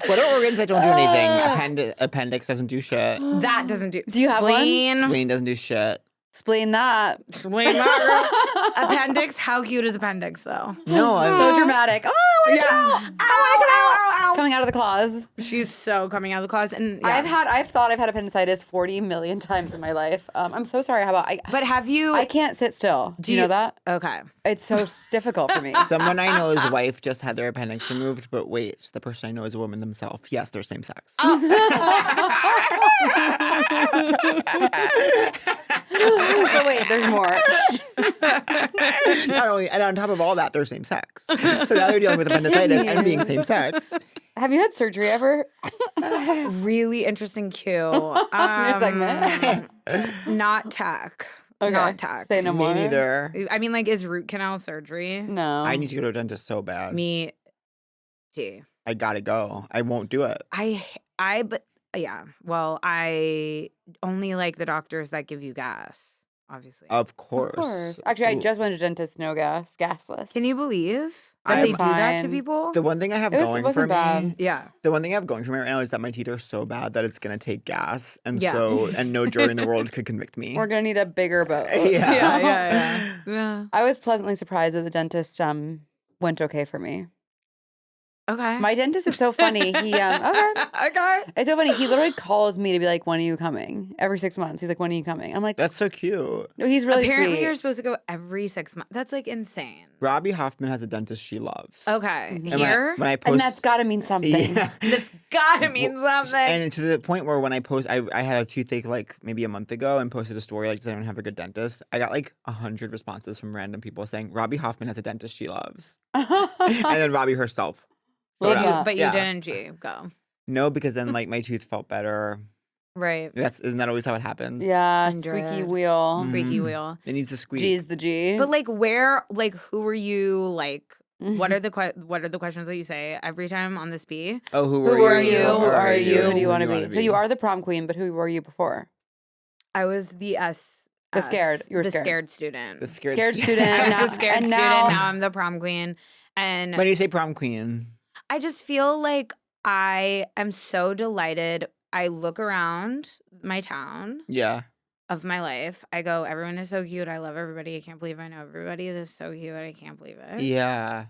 What are organs that don't do anything? Appendix doesn't do shit. That doesn't do. Do you have one? Spleen. Spleen doesn't do shit. Spleen that. Spleen. that girl. Appendix. How cute is appendix though? No, I'm So dramatic. Oh, I wanna Yeah. go. Ow, ow, ow, Coming out of the claws. ow. She's so coming out of the closet, and yeah. I've thought I've had appendicitis 40 million times in my life. I'm so sorry. But have you? I can't sit still. Do you know that? Okay. It's so difficult for me. Someone I know's wife just had their appendix removed, but wait, the person I know is a woman themselves. Yes, they're same sex. But wait, there's more. Not only, and on top of all that, they're same sex. So now they're dealing with appendicitis and being same sex. Have you had surgery ever? Really interesting cue. segment. Not tech. Okay. Not tech. Say no more. Me neither. I mean, like, is root canal surgery? No. I need to go to a dentist so bad. Me too. I gotta go. I won't do it. But yeah. Well, I only like the doctors that give you gas, obviously. Of Of course. course. Actually, I just went to dentist, no gas, gasless. Can you believe I that they am do that to fine. people? The one thing I have It going for wasn't me, bad. Yeah. the one thing I have going for me right now is that my teeth are so bad that it's gonna take gas, and Yeah. and no jury in the world could convict me. We're gonna need a bigger boat. Yeah. Yeah. I was pleasantly surprised that the dentist went okay for me. Okay. My dentist is so funny. He okay. Okay. It's so funny. He literally calls me to be like, "When are you coming?" Every 6 months. He's like, "When are you coming?" I'm like, That's so cute. "No, he's really Apparently, sweet." you're supposed to go every 6 months. That's like insane. Robbie Hoffman has a dentist she loves. Okay. Mhm. And Here? when I post, And that's got to mean something. Yeah. That's gotta mean something. And to the point where when I post, I had a toothache like maybe a month ago and posted a story like, does anyone have a good dentist? I got like 100 responses from random people saying Robbie Hoffman has a dentist she loves, and then Robbie herself. Love Yeah. that. But you Yeah. didn't go. No, because then like my tooth felt better. Right. Isn't that always how it happens? Yeah, Under squeaky it. wheel. Squeaky Mhm. wheel. It needs to squeak. G's the G. But like who are you like what are the questions that you say every time on this P? Oh, who Who are are you? Who are you? Who do you want to wanna be? So you are the prom queen, but who were you before? I was the The scared. You were the scared. scared student. the scared, Scared student. I was now- the scared and student. now- Now I'm the prom queen. And When you say prom queen, I just feel like I am so delighted. I look around my town yeah. of my life. I go, everyone is so cute. I love everybody. I can't believe I know everybody. This is so cute. I can't believe it. Yeah.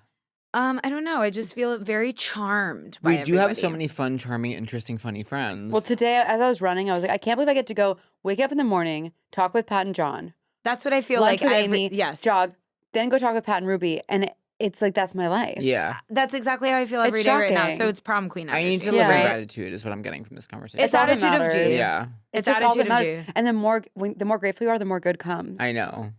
I don't know. I just feel very charmed by We do have so everybody. many fun, charming, interesting, funny friends. Well, today as I was running, I was like, I can't believe I get to go wake up in the morning, talk with Pat and John, That's what I feel lunch like. with Amy, yes. jog, then go talk with Pat and Ruby, and it's like that's my life. yeah. That's exactly how I feel It's every day right now. shocking. So it's prom queen I energy. need to Yeah. live in Right. gratitude is what I'm getting from this conversation. It's all that attitude of matters. G. yeah. It's It's just all that attitude of matters. G. And the more grateful you are, the more good comes. I know.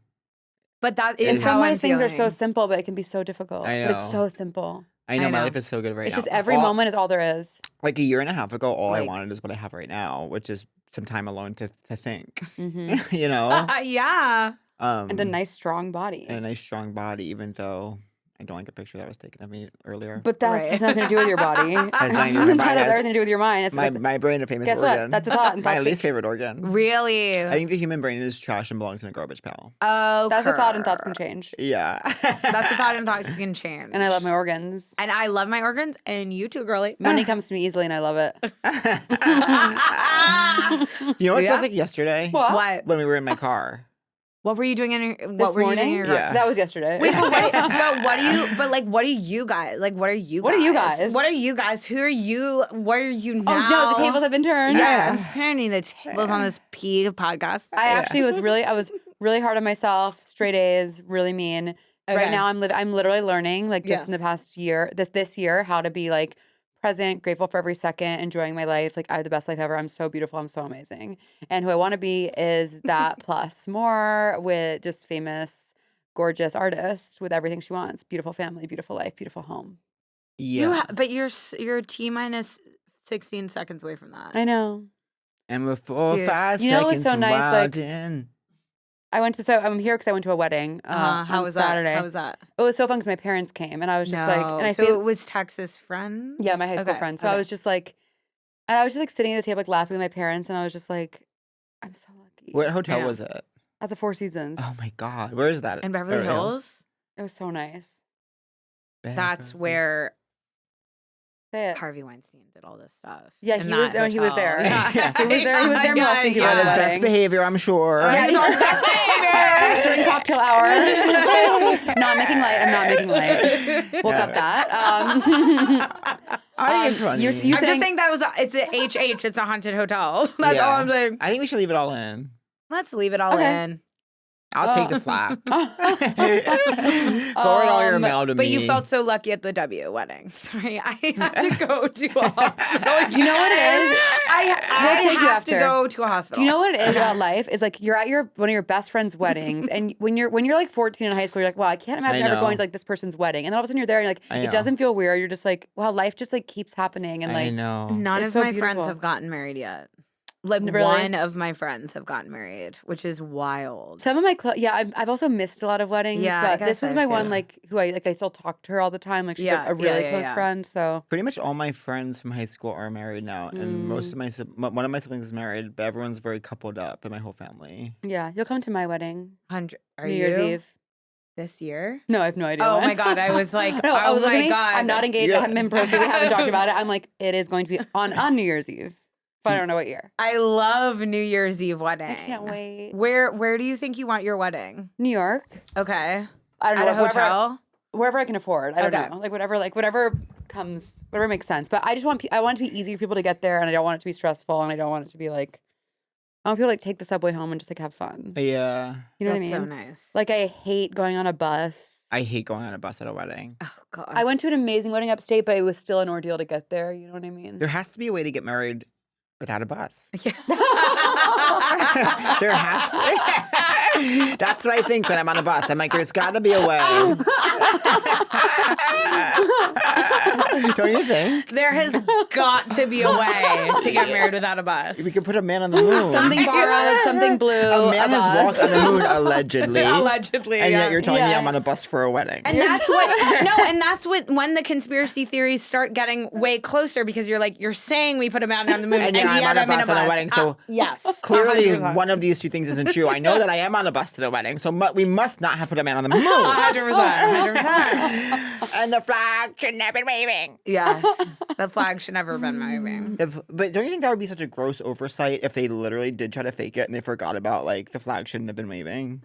But that In is In how some ways, I'm things are feeling. so simple, but it can be so difficult. I But it's know. so simple. I know my know. life is so good right It's now. just every moment is all there is. Like a year and a half ago, all I Like- wanted is what I have right now, which is some time alone to think. Mm-hmm. You know, Yeah. And a nice strong body. and a nice strong body. Even though I don't like a picture that was taken of me earlier. But that Right. has nothing to do with your body. Has nothing to do with my That body. has everything to do with your mind. It's my brain, a famous guess organ. what? That's a thought and my thoughts least favorite organ. Really? I think the human brain is trash and belongs in a garbage pail. Oh, that's a thought and thoughts can change. Yeah. That's a thought and thoughts can change. And I love my organs. And I love my organs, and you too, girly. Money comes to me easily and I love it. You know what it Yeah? feels like yesterday? What? When we were in my car. What were you doing in your? This What were you doing morning? in your car? Yeah. That was yesterday. Wait, but what do you? But like, what are you guys? Like, what are you? What are you guys? What are you guys? Who are you? What are you now? Oh no, the tables have been turned. Yeah, I'm turning the tables on this podcast. I actually was really hard on myself. Straight A's, really mean. Okay. Right now I'm literally learning, like just Yeah. in the past year, this year, how to be like present, grateful for every second, enjoying my life. Like I have the best life ever. I'm so beautiful. I'm so amazing. And who I want to be is that plus more with just famous, gorgeous artist with everything she wants. Beautiful family, beautiful life, beautiful home. Yeah. But you're T minus 16 seconds away from that. I know. And we're 4 or Dude. 5 You know what's seconds so from nice, like- wildin'. I'm here because I went to a wedding How on was Saturday. that? How was that? It was so fun because my parents came and I was just like, and I so stayed, it was Texas friends. yeah, my high school Okay, friend. So I okay. was just like, and I was just like sitting at the table, like laughing with my parents, and I was just like, I'm so lucky. What hotel Yeah. was it? At the Four Seasons. Oh my God. Where is that? In Beverly Hills. It was so nice. That's Beverly- where Say it. Harvey Weinstein did all this stuff. Yeah, in he was that there when he was hotel. there. Yeah. He was there. He was there molesting people On at his the best wedding. behavior, I'm sure. Yeah, He's on his best behavior. During cocktail hour. Not making light. I'm not making light. We'll cut that. I think it's funny. you I'm saying- just saying that it's a HH. It's a haunted hotel. That's Yeah. all I'm saying. I think we should leave it all in. Let's leave it all Okay. in. I'll take the flap. Forward all your mail to me. But you felt so lucky at the W wedding. Sorry, I have to go to a hospital. You know what it is? I take you have to after. go to a hospital. Do you know what it is about life? Is like you're at one of your best friend's weddings, and when you're like 14 in high school, you're like, wow, I can't imagine I ever know. going to like this person's wedding, and then all of a sudden you're there, and you're like, I it know. doesn't feel weird. You're just like, wow, life just like keeps happening, and I like know. None It's of so my friends beautiful. have gotten married yet. Like Really? one of my friends have gotten married, which is wild. some of my I've also missed a lot of weddings, Yeah, I but guess this was I've my too. one like who I still talk to her all the time. Like she's Yeah, a really yeah, close yeah. friend. So Pretty much all my friends from high school are married now, and most of one of my siblings is married, but everyone's very coupled up in my whole family. yeah, you'll come to my wedding, 100 Are New you Year's Eve. this year? No, I have no idea. Oh when. my god, I was like, No, oh look at my me. god, I'm not engaged. Yeah. I haven't been posted. We haven't talked about it. I'm like, it is going to be on New Year's Eve, but I don't know what year. I love New Year's Eve wedding. I can't wait. Where do you think you want your wedding? New York. Okay, I don't at know. a hotel. Wherever I can afford. I don't Okay. know. Like whatever comes, whatever makes sense. But I just want I want it to be easy for people to get there, and I don't want it to be stressful, and I don't want it to be like I want people to like take the subway home and just like have fun. Yeah. You know That's what I so mean? nice. Like I hate going on a bus. I hate going on a bus at a wedding. Oh god, I went to an amazing wedding upstate, but it was still an ordeal to get there. You know what I mean? There has to be a way to get married without a bus. Yeah. There has to. That's what I think when I'm on a bus. I'm like, there's got to be a way. Don't you think? There has got to be a way to get married without a bus. We could put a man on the moon. Something borrowed, something blue. A man has bus. walked on the moon allegedly. Allegedly, And yeah. yet you're telling me Yeah. I'm on a bus for a wedding. And that's what and that's what when the conspiracy theories start getting way closer because you're saying we put a man on the moon And yet I'm on a bus on a wedding, so yes, Clearly, 100%. one of these two things isn't true. I know that I am on a bus to the wedding, so we must not have put a man on the moon. 100%. And the flag shouldn't have been waving. Yes, the flag should never have been moving. But don't you think that would be such a gross oversight if they literally did try to fake it and they forgot about, like, the flag shouldn't have been waving?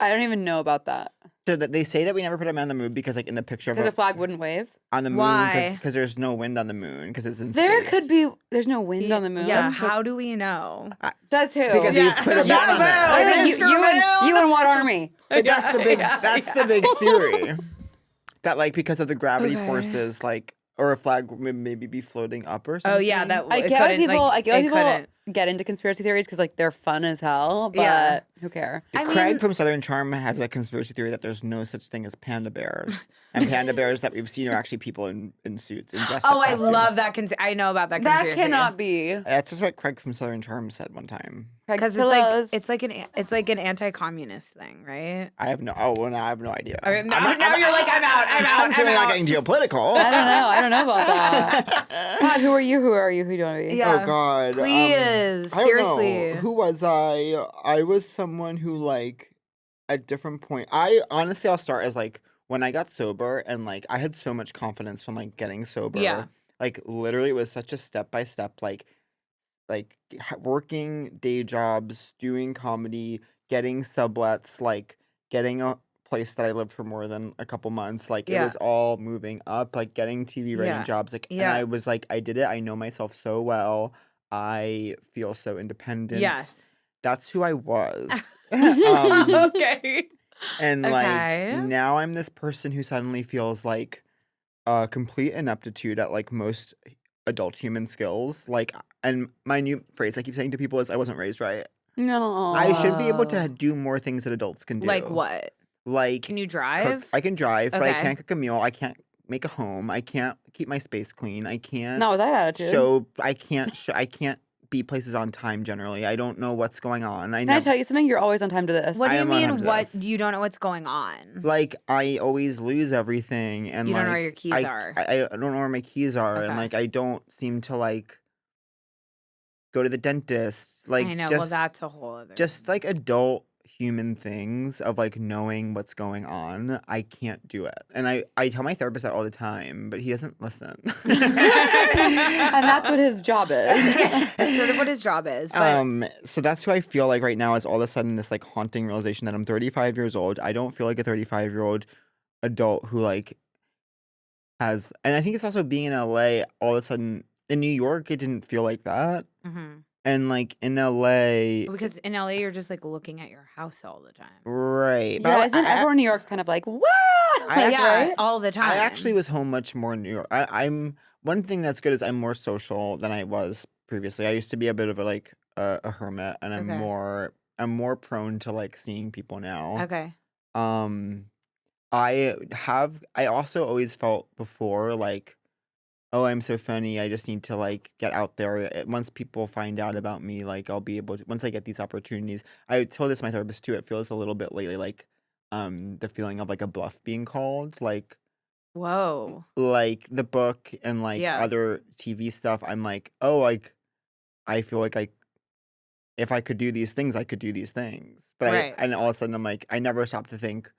I don't even know about that. So that they say that we never put a man on the moon because, like, in the picture of Because the flag wouldn't wave. on the moon, Why? because there's no wind on the moon, because it's in There space. could be. There's no wind on the moon. Yeah, That's so- how do we know? Says who? Because Yeah. you put a Yeah, man on well, there. Wait, you and what army? But that's the big. Yeah, That's yeah. the big theory. That, like, because of the gravity Okay. forces, like, or a flag would maybe be floating up or Oh something. yeah, that I it get why couldn't, people. like, I get why it people couldn't. get into conspiracy theories because like they're fun as hell, but Yeah. who cares? Craig from Southern Charm has a conspiracy theory that there's no such thing as panda bears. And panda bears that we've seen are actually people in suits. In dress Oh, I costumes. love that. I know about that That conspiracy. cannot be. That's just what Craig from Southern Charm said one time. Craig's Because it's pillows. like an anti-communist thing, right? I have no idea. Okay, now you're like, I'm out. I'm certainly not getting geopolitical. I don't know about that. God, who are you? Who do you want to be? Yeah. Oh God. Please, I don't seriously. know. Who was I? I was someone who like at different point. I'll start as like when I got sober and like I had so much confidence from like getting sober. Yeah. Like literally it was such a step by step working day jobs, doing comedy, getting sublets, like getting a place that I lived for more than a couple months. Like it was all moving up, like getting TV writing jobs. Like and I was like, I did it. I know myself so well. I feel so independent. Yes. That's who I was. Okay. And Okay. like now I'm this person who suddenly feels like a complete ineptitude at like most adult human skills. Like, and my new phrase I keep saying to people is I wasn't raised right. No. I should be able to do more things that adults can do. Like what? Like Can you cook. drive? I can drive, but I Okay. can't cook a meal. I can't make a home. I can't keep my space clean. I can't Not with that attitude. I can't be places on time generally. I don't know what's going on. Can I tell you something? You're always on time to this. What do I you am on mean? onto What this. you don't know what's going on? Like I always lose everything, and You don't know like, where your keys I, are. I don't know where my keys are, and Okay. like I don't seem to like go to the dentist. Like I know. just Well, that's a whole other. just like adult human things of like knowing what's going on. I can't do it, and I tell my therapist that all the time, but he doesn't listen. And that's what his job is. That's sort of what his job is. But So that's who I feel like right now is all of a sudden this like haunting realization that I'm 35 years old. I don't feel like a 35-year-old adult who like has, and I think it's also being in LA all of a sudden. In New York, it didn't feel like that. Mhm. And like in LA, Because in LA, you're just like looking at your house all the time. right. But Yeah, isn't everyone in New York's kind of like, wow? I Yeah, right? all the time. I actually was home much more in New York. I'm one thing that's good is I'm more social than I was previously. I used to be a bit of a hermit, and I'm Okay. more prone to like seeing people now. Okay. I also always felt before like, oh, I'm so funny. I just need to like get out there. Once people find out about me, like I'll be able to, once I get these opportunities. I told this to my therapist too. It feels a little bit lately like the feeling of like a bluff being called. Whoa. Like the book and like Yeah. other TV stuff. I'm like, oh, like I feel like if I could do these things, I could do these things. But Right. and all of a sudden I'm like, I never stopped to think,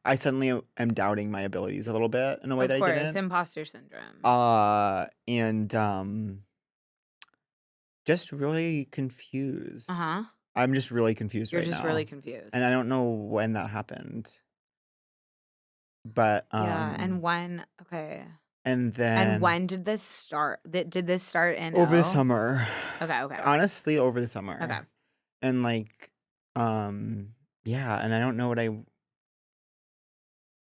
I suddenly am doubting my abilities a little bit in a way Of that course, I didn't. imposter syndrome. And just really confused. Uh-huh. I'm just really confused You're right just now. really confused. And I don't know when that happened. But yeah, and when? Okay. and then And when did this start? Did this start in over the L? summer. Okay, okay. Honestly, over the summer. Okay. And like yeah, and I don't know what I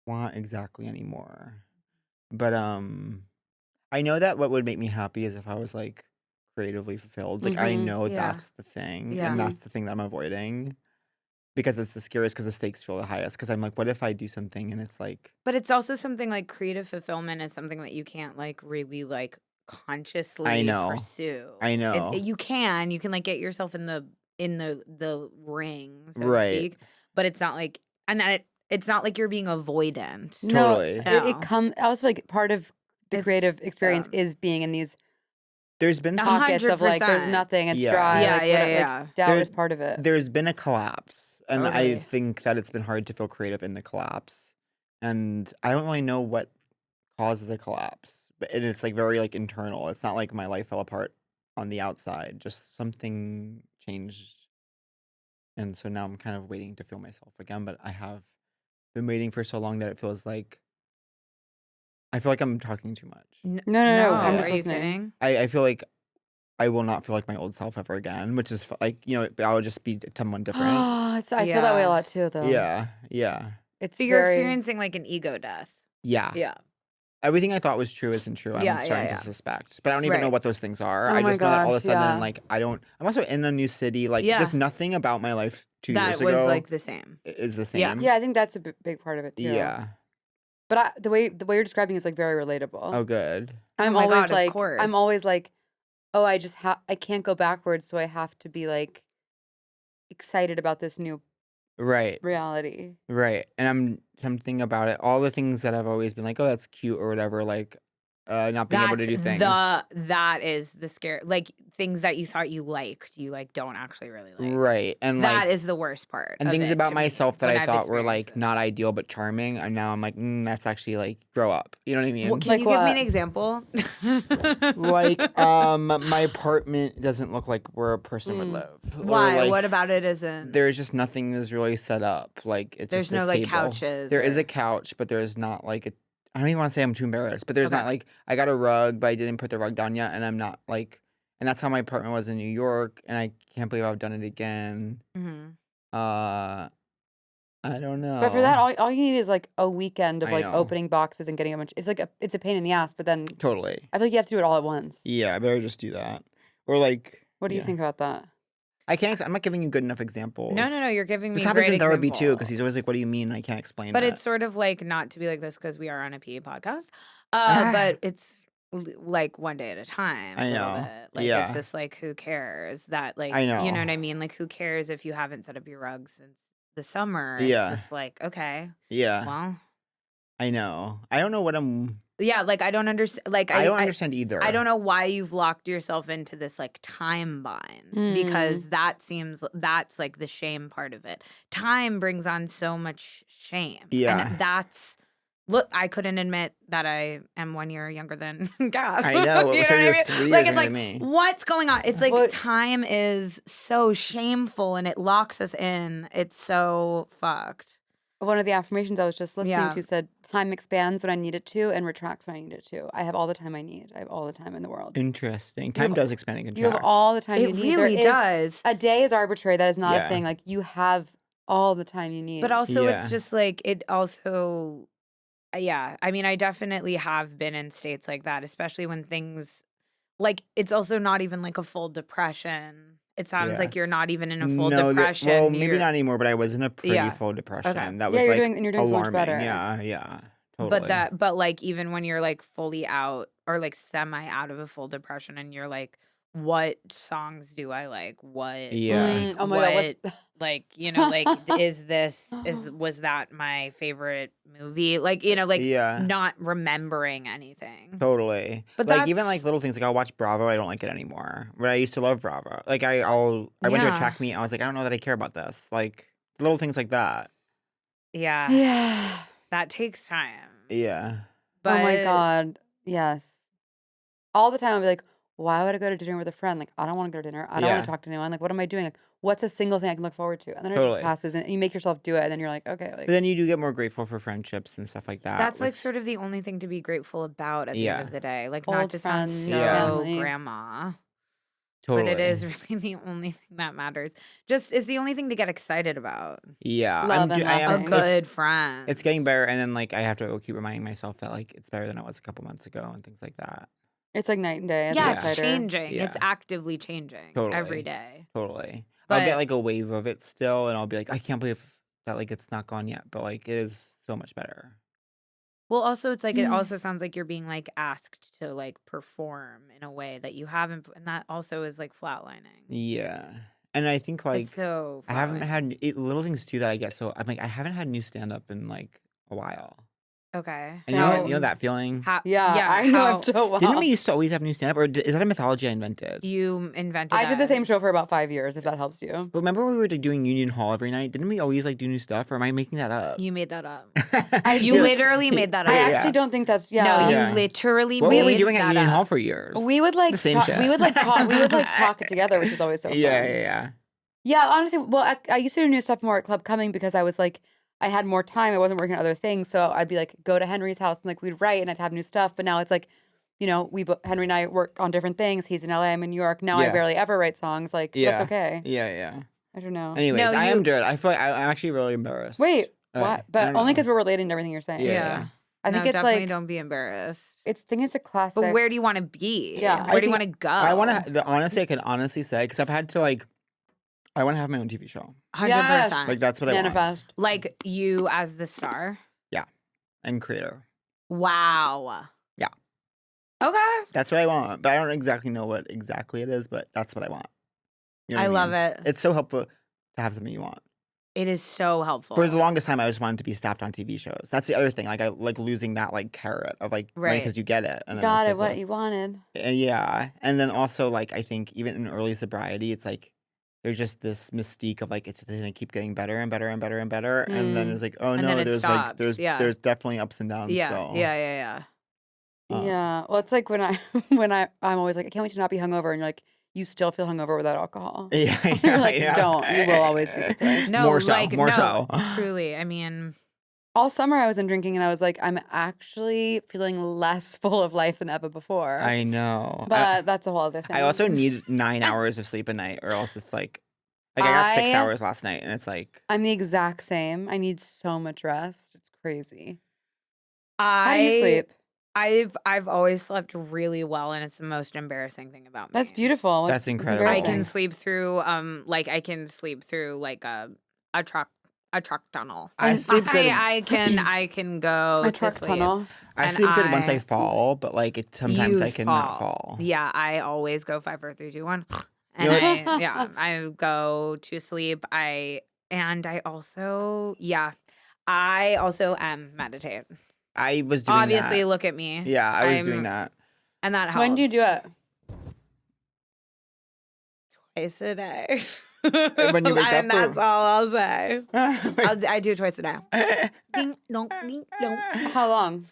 want exactly anymore. But I know that what would make me happy is if I was like creatively fulfilled. Like I Mhm. know Yeah. that's the thing, Yeah. and that's the thing that I'm avoiding because it's the scariest because the stakes feel the highest. Because I'm like, what if I do something and it's like, But it's also something like creative fulfillment is something that you can't like really like consciously know. pursue. I know. You can like get yourself in the ring, so to Right. speak. But it's not like it's not like you're being avoidant. Totally. No, it comes also like part of the It's- creative experience yeah. is being in these there's been some, pockets of like there's 100%. nothing, it's Yeah. dry. Yeah, like, yeah, whatever, yeah. Like, doubt There- is part of it. there's been a collapse, and I Totally. think that it's been hard to feel creative in the collapse, and I don't really know what caused the collapse, and it's like very like internal. It's not like my life fell apart on the outside, just something changed, and so now I'm kind of waiting to feel myself again. But I have been waiting for so long that it feels like I feel like I'm talking too much. No, I'm just Are you listening. kidding? I feel like I will not feel like my old self ever again, which is like I'll just be someone different. I feel that way a Yeah. lot too, though. Yeah, yeah, It's So you're very experiencing like an ego death. yeah. Yeah. everything I thought was true isn't true. I'm starting to suspect. But I don't even know what those things are. Oh I my just know that all of a gosh, sudden, like, I'm also in a new city. Like, just nothing about my life 2 years ago. That was like the same. Is the same. Yeah, I think that's a big part of it too. Yeah. But the way you're describing is like very relatable. Oh, good. I'm always like, oh, I can't go backwards, so I have to be like excited about this new reality. Right. And I'm something about it. All the things that I've always been like, oh, that's cute or whatever, like not being able to do things. That is the scare. Like things that you thought you liked, you like don't actually really like. Right. And that is the worst part. And things about myself that I thought were like not ideal but charming, and now I'm like, that's actually like grow up. You know what I mean? Can you give me an example? Like my apartment doesn't look like where a person would live. Why? Like, what about it isn't? There's just nothing that's really set up. Like it's there's just no a like table. couches. There is a couch, but there's not like I don't even want to say I'm too embarrassed, but there's not like I got a rug, but I didn't put the rug down yet, and I'm not like, and that's how my apartment was in New York, and I can't believe I've done it again. I don't know. But for that, all you need is like a weekend of like opening boxes and getting a bunch. It's like it's a pain in the ass, but then totally, I feel like you have to do it all at once. Yeah, I better just do that. Or like, what do you think about that? I'm not giving you good enough examples. No. You're giving me. This happens in therapy too, because he's always like, "What do you mean?" I can't explain. But it's sort of like not to be like this because we are on a PE podcast. But it's like one day at a time. I know. A little bit. Like it's just like who cares that like I know. You know what I mean? Like who cares if you haven't set up your rugs since the summer? It's just like okay. Yeah. Well, I know. I don't know what I'm. Yeah, like I don't understand. Like I don't understand either. I don't know why you've locked yourself into this like time bind because that's like the shame part of it. Time brings on so much shame. Yeah, and look. I couldn't admit that I am 1 year younger than Gav. I know. You know what I mean? Like it's like me. What's going on? It's like time is so shameful and it locks us in. It's so fucked. One of the affirmations I was just listening to said, time expands when I need it to and retracts when I need it to. I have all the time I need. I have all the time in the world. Interesting. Time does expand and contract. You have all the time you need. It really does. A day is arbitrary. That is not a thing. Like you have all the time you need. But also it's just like it also, I mean, I definitely have been in states like that, especially when things like it's also not even like a full depression. It sounds like you're not even in a full depression. Well, maybe not anymore, but I was in a pretty full depression. Okay. That was you're like doing so much better. Yeah, totally. But like even when you're like fully out or like semi out of a full depression and you're like, what songs do I like? What? Yeah. Oh my God. Like, you know, like, was that my favorite movie? Like, you know, like not remembering anything. Totally. But like even like little things, like I'll watch Bravo, I don't like it anymore. But I used to love Bravo. Like I went to a track meet, I was like, I don't know that I care about this. Like little things like that. Yeah. Yeah. That takes time. Yeah. But, oh my God. Yes. All the time I'll be like, why would I go to dinner with a friend? Like, I don't want to go to dinner. I don't want to talk to anyone. Like, what am I doing? Like, what's a single thing I can look forward to? And then it just passes and you make yourself do it. And then you're like, okay. Like, but then you do get more grateful for friendships and stuff like that. That's like sort of the only thing to be grateful about at the end of the day. Like, old not to sound so grandma. Totally. But it is really the only thing that matters. Just it's the only thing to get excited about. Yeah. Love I am a good friend. It's getting better. And then like I have to keep reminding myself that like it's better than it was a couple months ago and things like that. It's like night and day. It's changing. Yeah. It's actively changing every day. Totally. But I'll get like a wave of it still, and I'll be like, I can't believe that like it's not gone yet, but like it is so much better. Well, also it's like it also sounds like you're being like asked to like perform in a way that you haven't, and that also is like flatlining. Yeah, and I think like it's so I haven't had little things too that I get. So I'm like I haven't had new stand up in like a while. Okay. And you know that feeling? I know it so well. Didn't we used to always have new stand-up? Or is that a mythology I invented? You invented I did the same show for about 5 years, if that helps you. But remember we were doing Union Hall every night? Didn't we always like do new stuff? Or am I making that up? You made that up. You literally made that up. I actually don't think that's, No, you literally made that up. What were we doing at Union Hall for years? We would like, the same shit. We would like talk it together, which was always so fun. Yeah. Yeah, honestly, well, I used to do new stuff more at Club Coming because I was like, I had more time. I wasn't working on other things. So I'd be like, go to Henry's house and like we'd write and I'd have new stuff. But now it's like, you know, Henry and I work on different things. He's in LA, I'm in New York. Now I barely ever write songs. Like, that's okay. Yeah. I don't know. Anyways, I am good. I feel like I'm actually really embarrassed. Wait, what? But only because we're relating to everything you're saying. Yeah. I think no, it's definitely like don't be embarrassed. I think it's a classic. But where do you want to be? Yeah. Where do you want to go? I want to. Honestly, I can honestly say because I've had to like. I want to have my own TV show. 100%. Yes. Like that's what I want. manifest? Like you as the star. And creator. Wow. Yeah. Okay. That's what I want. But I don't exactly know what exactly it is. But that's what I want. You know I what love mean? it. It's so helpful to have something you want. It is so helpful. For the longest time, I just wanted to be staffed on TV shows. That's the other thing. Like I like losing that like carrot of like Right. because you get it. And then Got it's it. like, What well, you wanted. Yeah. And then also like I think even in early sobriety, it's like there's just this mystique of like it's gonna keep getting better and better and better and better. And then it's like, oh And no, then it there's stops. like there's Yeah. there's definitely ups and downs. yeah. So. Yeah. Yeah. Well, it's like when I'm always like, I can't wait to not be hungover, and you're like, you still feel hungover without alcohol. Yeah, You're like, yeah. don't. You will always be this way. No, More so, like more no, so. truly. I mean, All summer I was in drinking, and I was like, I'm actually feeling less full of life than ever before. I know. But that's a whole other thing. I also need 9 hours of sleep a night, or else it's like I got 6 I- hours last night, and it's like I'm the exact same. I need so much rest. It's crazy. How do you sleep? I've always slept really well, and it's the most embarrassing thing about me. That's beautiful. That's What's incredible. I embarrassing? can sleep through I can sleep through like a truck tunnel. I sleep good. I can go a to truck sleep. tunnel. I and sleep good once I I- fall, but like it sometimes You I cannot fall. Yeah, I always go 5, 4, 3, 2, 1. And You're I go to sleep. I also meditate. I was doing Obviously, that. look at me. Yeah, I was I'm- doing that. And that helps. When do you do it? Twice a day. When you wake and up or- that's all I'll say. Wait. I do it twice a day. Ding dong, ding dong. How long?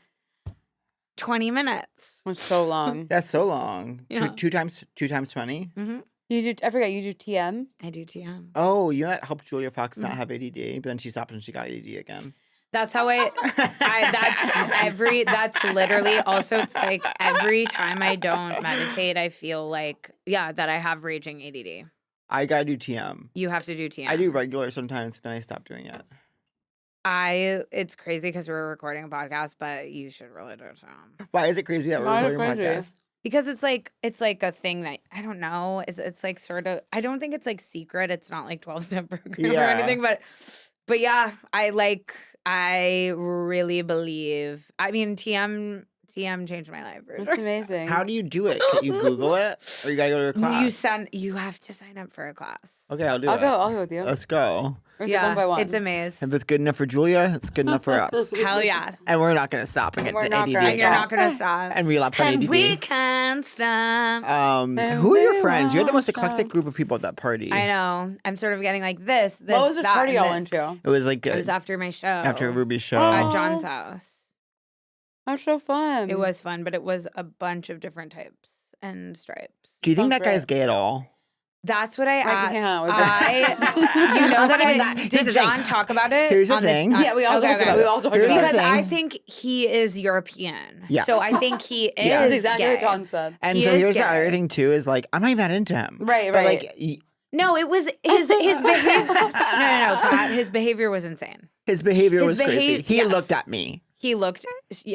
20 minutes. It's so long. That's so long. Yeah. Two times 20. Mm-hmm. You do. I forget. You do TM. I do TM. Oh, you know that helped Julia Fox Mm. not have ADD, but then she stopped and she got ADD again. That's how that's literally also it's like every time I don't meditate, I feel like, that I have raging ADD. I gotta do TM. You have to do TM. I do regular sometimes, but then I stop doing it. It's crazy because we're recording a podcast, but you should really do TM. Why is it crazy that we're Why is it recording a crazy? podcast? Because it's like a thing that I don't know. It's like sort of I don't think it's like secret. It's not like 12-step program or Yeah. anything, but yeah, I really believe. I mean, TM changed my life for That's sure. amazing. How do you do it? Can you Google it? Or you gotta go to a class? You have to sign up for a class. Okay, I'll do I'll it. go. I'll go with you. Let's go. Or is it one by one? It's a maze. If it's good enough for Julia, it's good enough for us. Hell yeah. And we're not gonna stop and get We're to not ADD gonna And you're again. not gonna stop. And relapse on And ADD. we can't stop. And Who are your we friends? You're the most won't eclectic stop. group of people at that party. I know. I'm sort of getting like this, What was this that, party and y'all this. went to? It was like It was after my show. after Ruby's show. Oh. At John's house. That's so fun. It was fun, but it was a bunch of different types and stripes. Do you think Sounds that guy's great. gay at all? That's what I Mike asked. Kahan was You know that Here's did the John thing. talk about it? Here's the on thing. Yeah, we all okay, talked about. okay. We all talked Here's the about. Because it. thing. I think he is European. Yes. So I think he is Yes. That's exactly gay. what John said. And He so is here's the gay. other thing too is like I'm not even that into him. Right, But right. like No, it was his behavior. No, Pat. His behavior was insane. his behavior His was crazy. He yes. looked at me He looked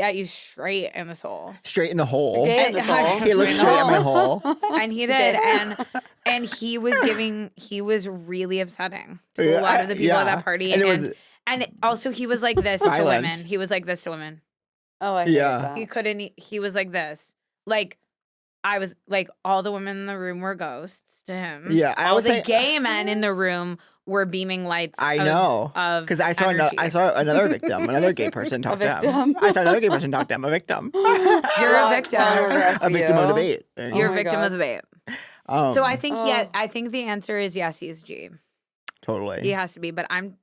at you straight in the soul. straight in the hole. Gay in the And- soul. He looked straight at my hole. And he did, and he was really upsetting to Yeah, a lot of the people at yeah. that party, And and, it was- and also he was like this to Violent. women. He was like this to women. Oh, I hate Yeah. that. He couldn't. He was like this. Like I was like all the women in the room were ghosts to him. Yeah, I all would the say- gay men in the room were beaming lights. I know. of Because I saw energy. I saw another victim, another gay person talk to him. victim. I saw another gay person talk to him, a victim. You're a Well, victim. A victim of the bait. You're Oh a my victim God. of the bait. Um, So I think Oh. I think the answer is yes. He's G. totally. He has to be. But anyway.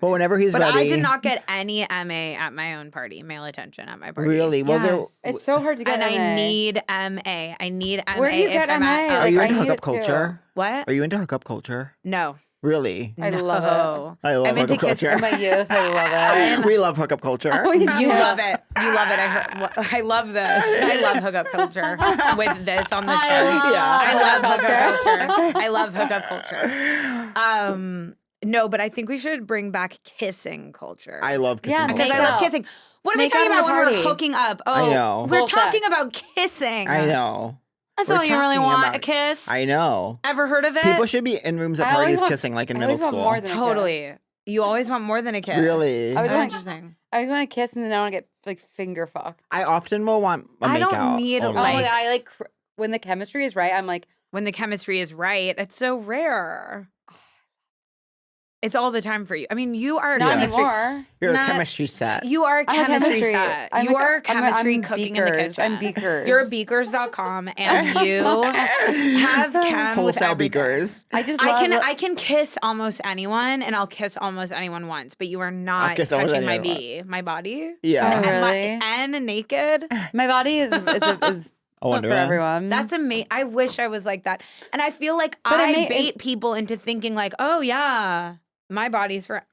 But whenever he's But ready. I did not get any MA at my own party, male attention at my party. Really? Well, there- Yes. It's so hard to get And I MA. need MA. I need MA. Where do you if get I'm MA? at- Are you Like, I into need hookup it too. culture? What? Are you into hookup culture? No. Really? I love it. No. I love I'm into hookup kiss- culture. In my youth, I love it. We love hookup culture. You love it. You love it. I love this. I love hookup culture with this on the chart. Yeah. I love hookup hookup culture. I love hookup culture. No, but I think we should bring back kissing culture. I love kissing. Yeah, because culture. I love kissing. What are we Make talking out at a about when we're party. hooking up? Oh, I know. we're Full talking sex. about kissing. I know. That's We're all you really talking want, about- a kiss? I know. Ever heard of it? People should be in rooms at I always parties want- kissing like in I middle always want school. more than a kiss. Totally. You always want more than a kiss. Really? I was Oh, like- interesting. I always want to kiss and then I want to get like finger fucked. I often will want a I makeout. don't need, only. Oh my Like- god, I like when the chemistry is right. I'm like, When the chemistry is right, it's so rare. It's all the time for you. I mean, you are a not chemistry. anymore. You're not- a chemistry set. You are a I'm a chemistry chemistry. set. I'm You like- are I'm chemistry I'm cooking in the beakers. kitchen. I'm beakers. You're beakers.com and you have chem with Wholesale everything. beakers. I just I can kiss almost anyone and I'll kiss almost anyone once, but you are not kiss almost touching my anyone. my body. Yeah. Oh, And, really? and naked. my body is A for Wonderland. everyone. That's amazing. I wish I was like that. And I feel like But I it may- bait people into thinking like, oh yeah, my body's for.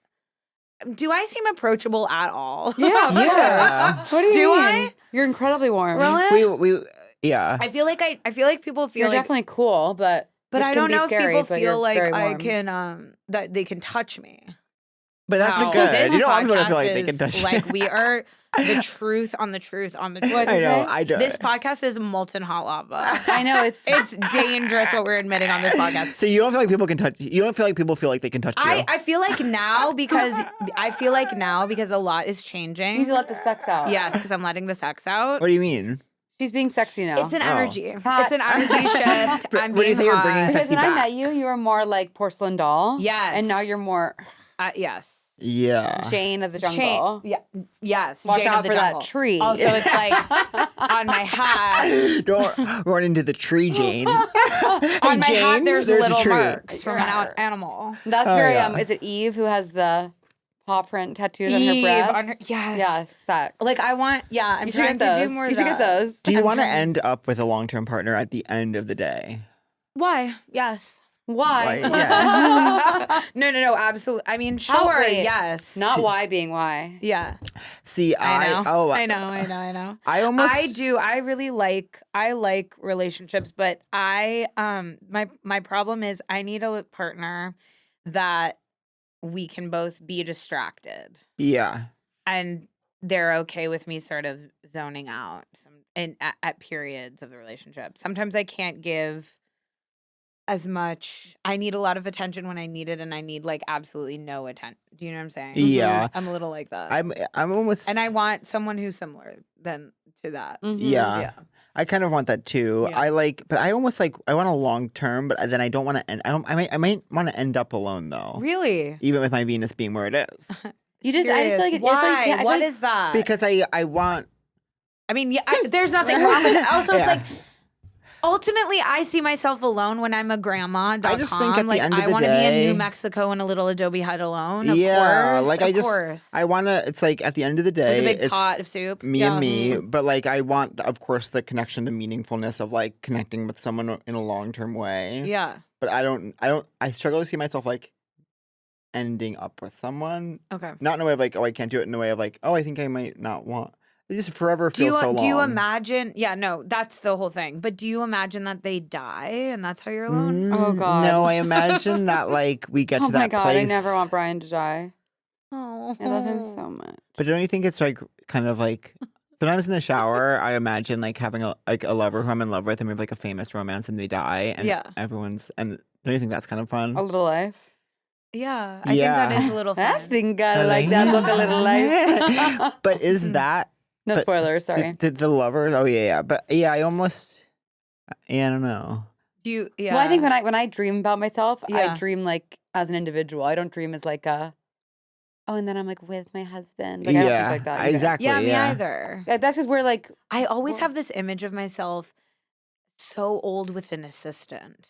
Do I seem approachable at all? yeah, of Yeah. course. What do you Do mean? I? You're incredibly warm. Really? We yeah. I feel like people feel You're like, definitely cool, but but which I can don't be know scary, if but people you're feel like very I warm. can that they can touch me. But that's Wow. good. This You don't want people to feel podcast like they can is touch you. like we are the truth on the truth on the truth. What I is know. it? I do. This podcast is molten hot lava. I know it's It's dangerous what we're admitting on this podcast. So you don't feel like people can touch. You don't feel like people feel like they can touch you. I feel like now because a lot is you need changing. to let the sex out. Yes, because I'm letting the sex out. What do you mean? She's being sexy now. It's an Oh. energy. Hot. It's an energy shift. But I'm when you being say you're hot. bringing because sexy when I back. met you, you were more like porcelain doll. Yes. And now you're more Yes. Yeah. Jane of the Chain- jungle. Yeah. Yes. Watch Jane of out the for jungle. that tree. Also, it's like on my hat. Don't run into the tree, Jane. On my hat, Jane, there's there's a little tree. marks from an animal. That's Oh, very yeah. is it Eve who has the paw print tattoos on her Eve breast? on her. Yes. Yes, sex. Like I want. Yeah. I'm you should trying get those. to do more. You of should get that. those. Do you I'm want to trying- end up with a long-term partner at the end of the day? Why? Yes. Why? Why? Yeah. No. Absolutely. I mean, Oh, sure. wait. Yes. Not why being why. Yeah. See, I know. oh, I know. I almost. I do. I really like relationships, but my problem is I need a partner that we can both be distracted Yeah. and they're okay with me sort of zoning out at periods of the relationship. Sometimes I can't give as much. I need a lot of attention when I need it, and I need like absolutely no attention. Do you know what I'm saying? Yeah. I'm a little like that. I'm almost. and I want someone who's similar to that. Mhm. Yeah. Yeah. I kind of want that too. Yeah. I like, but I almost like. I want a long term, but then I don't want to end. I might want to end up alone though. Really? Even with my Venus being where it is, You just I just feel like Curious. Why? I feel What like- is that? because I want. I mean, yeah, there's nothing wrong with it. Also, it's Yeah. like ultimately, I see myself alone when I'm a grandma. I just think at the end of I the want to be in day- New Mexico in a little adobe hut alone. Of Yeah, course, like, of I just- course. I want to. It's like at the end of the With day, a big it's pot of soup. me Yeah. and me. But like, I want, of course, the connection, the meaningfulness of like connecting with someone in a long term way. Yeah. But I don't. I struggle to see myself like ending up with someone. Okay. Not in a way of like, oh, I can't do it. In a way of like, oh, I think I might not want. It just forever Do feels you so long. do you imagine? Yeah, no, that's the whole thing. But do you imagine that they die and that's how you're alone? Oh, God. No, I imagine that like we get Oh to that my god, place. I never want Brian to die. Oh, I love him so much. But don't you think it's like kind of like sometimes in the shower I imagine like having a lover who I'm in love with and we have like a famous romance and they die and Yeah. everyone's and don't you think that's kind of fun? A Little Life. Yeah, I Yeah. think that is a little I fun. think I like that book, A Little Life. But is that No But spoilers, sorry. the lovers? Oh yeah. But yeah, I almost I don't know. Do you? Yeah. Well, I think when I dream about myself, Yeah. I dream like as an individual. I don't dream as like a and then I'm like with my husband. Like I don't think like that. either. Exactly. Yeah, me either. That's just where like I always Well- have this image of myself so old with an assistant.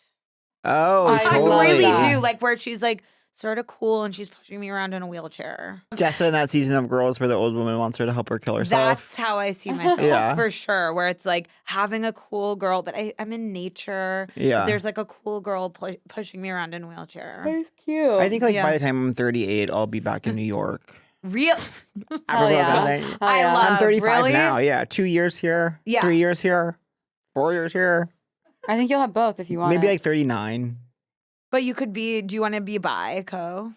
Oh, I totally. love I really that. do. Like where she's like sort of cool and she's pushing me around in a wheelchair. Jessa in that season of Girls where the old woman wants her to help her kill herself. That's how I see myself Yeah. for sure. Where it's like having a cool girl, but I'm in nature. Yeah. There's like a cool girl pushing me around in a wheelchair. that's cute. I think like Yeah. by the time I'm 38, I'll be back in New York. Real. Hell yeah. I'm Hell I yeah. love- 35 really? now. Yeah, 2 years here. Yeah. 3 years here. 4 years here. I think you'll have both if you want. Maybe like 39. But you could be. Do you want to be bi, co?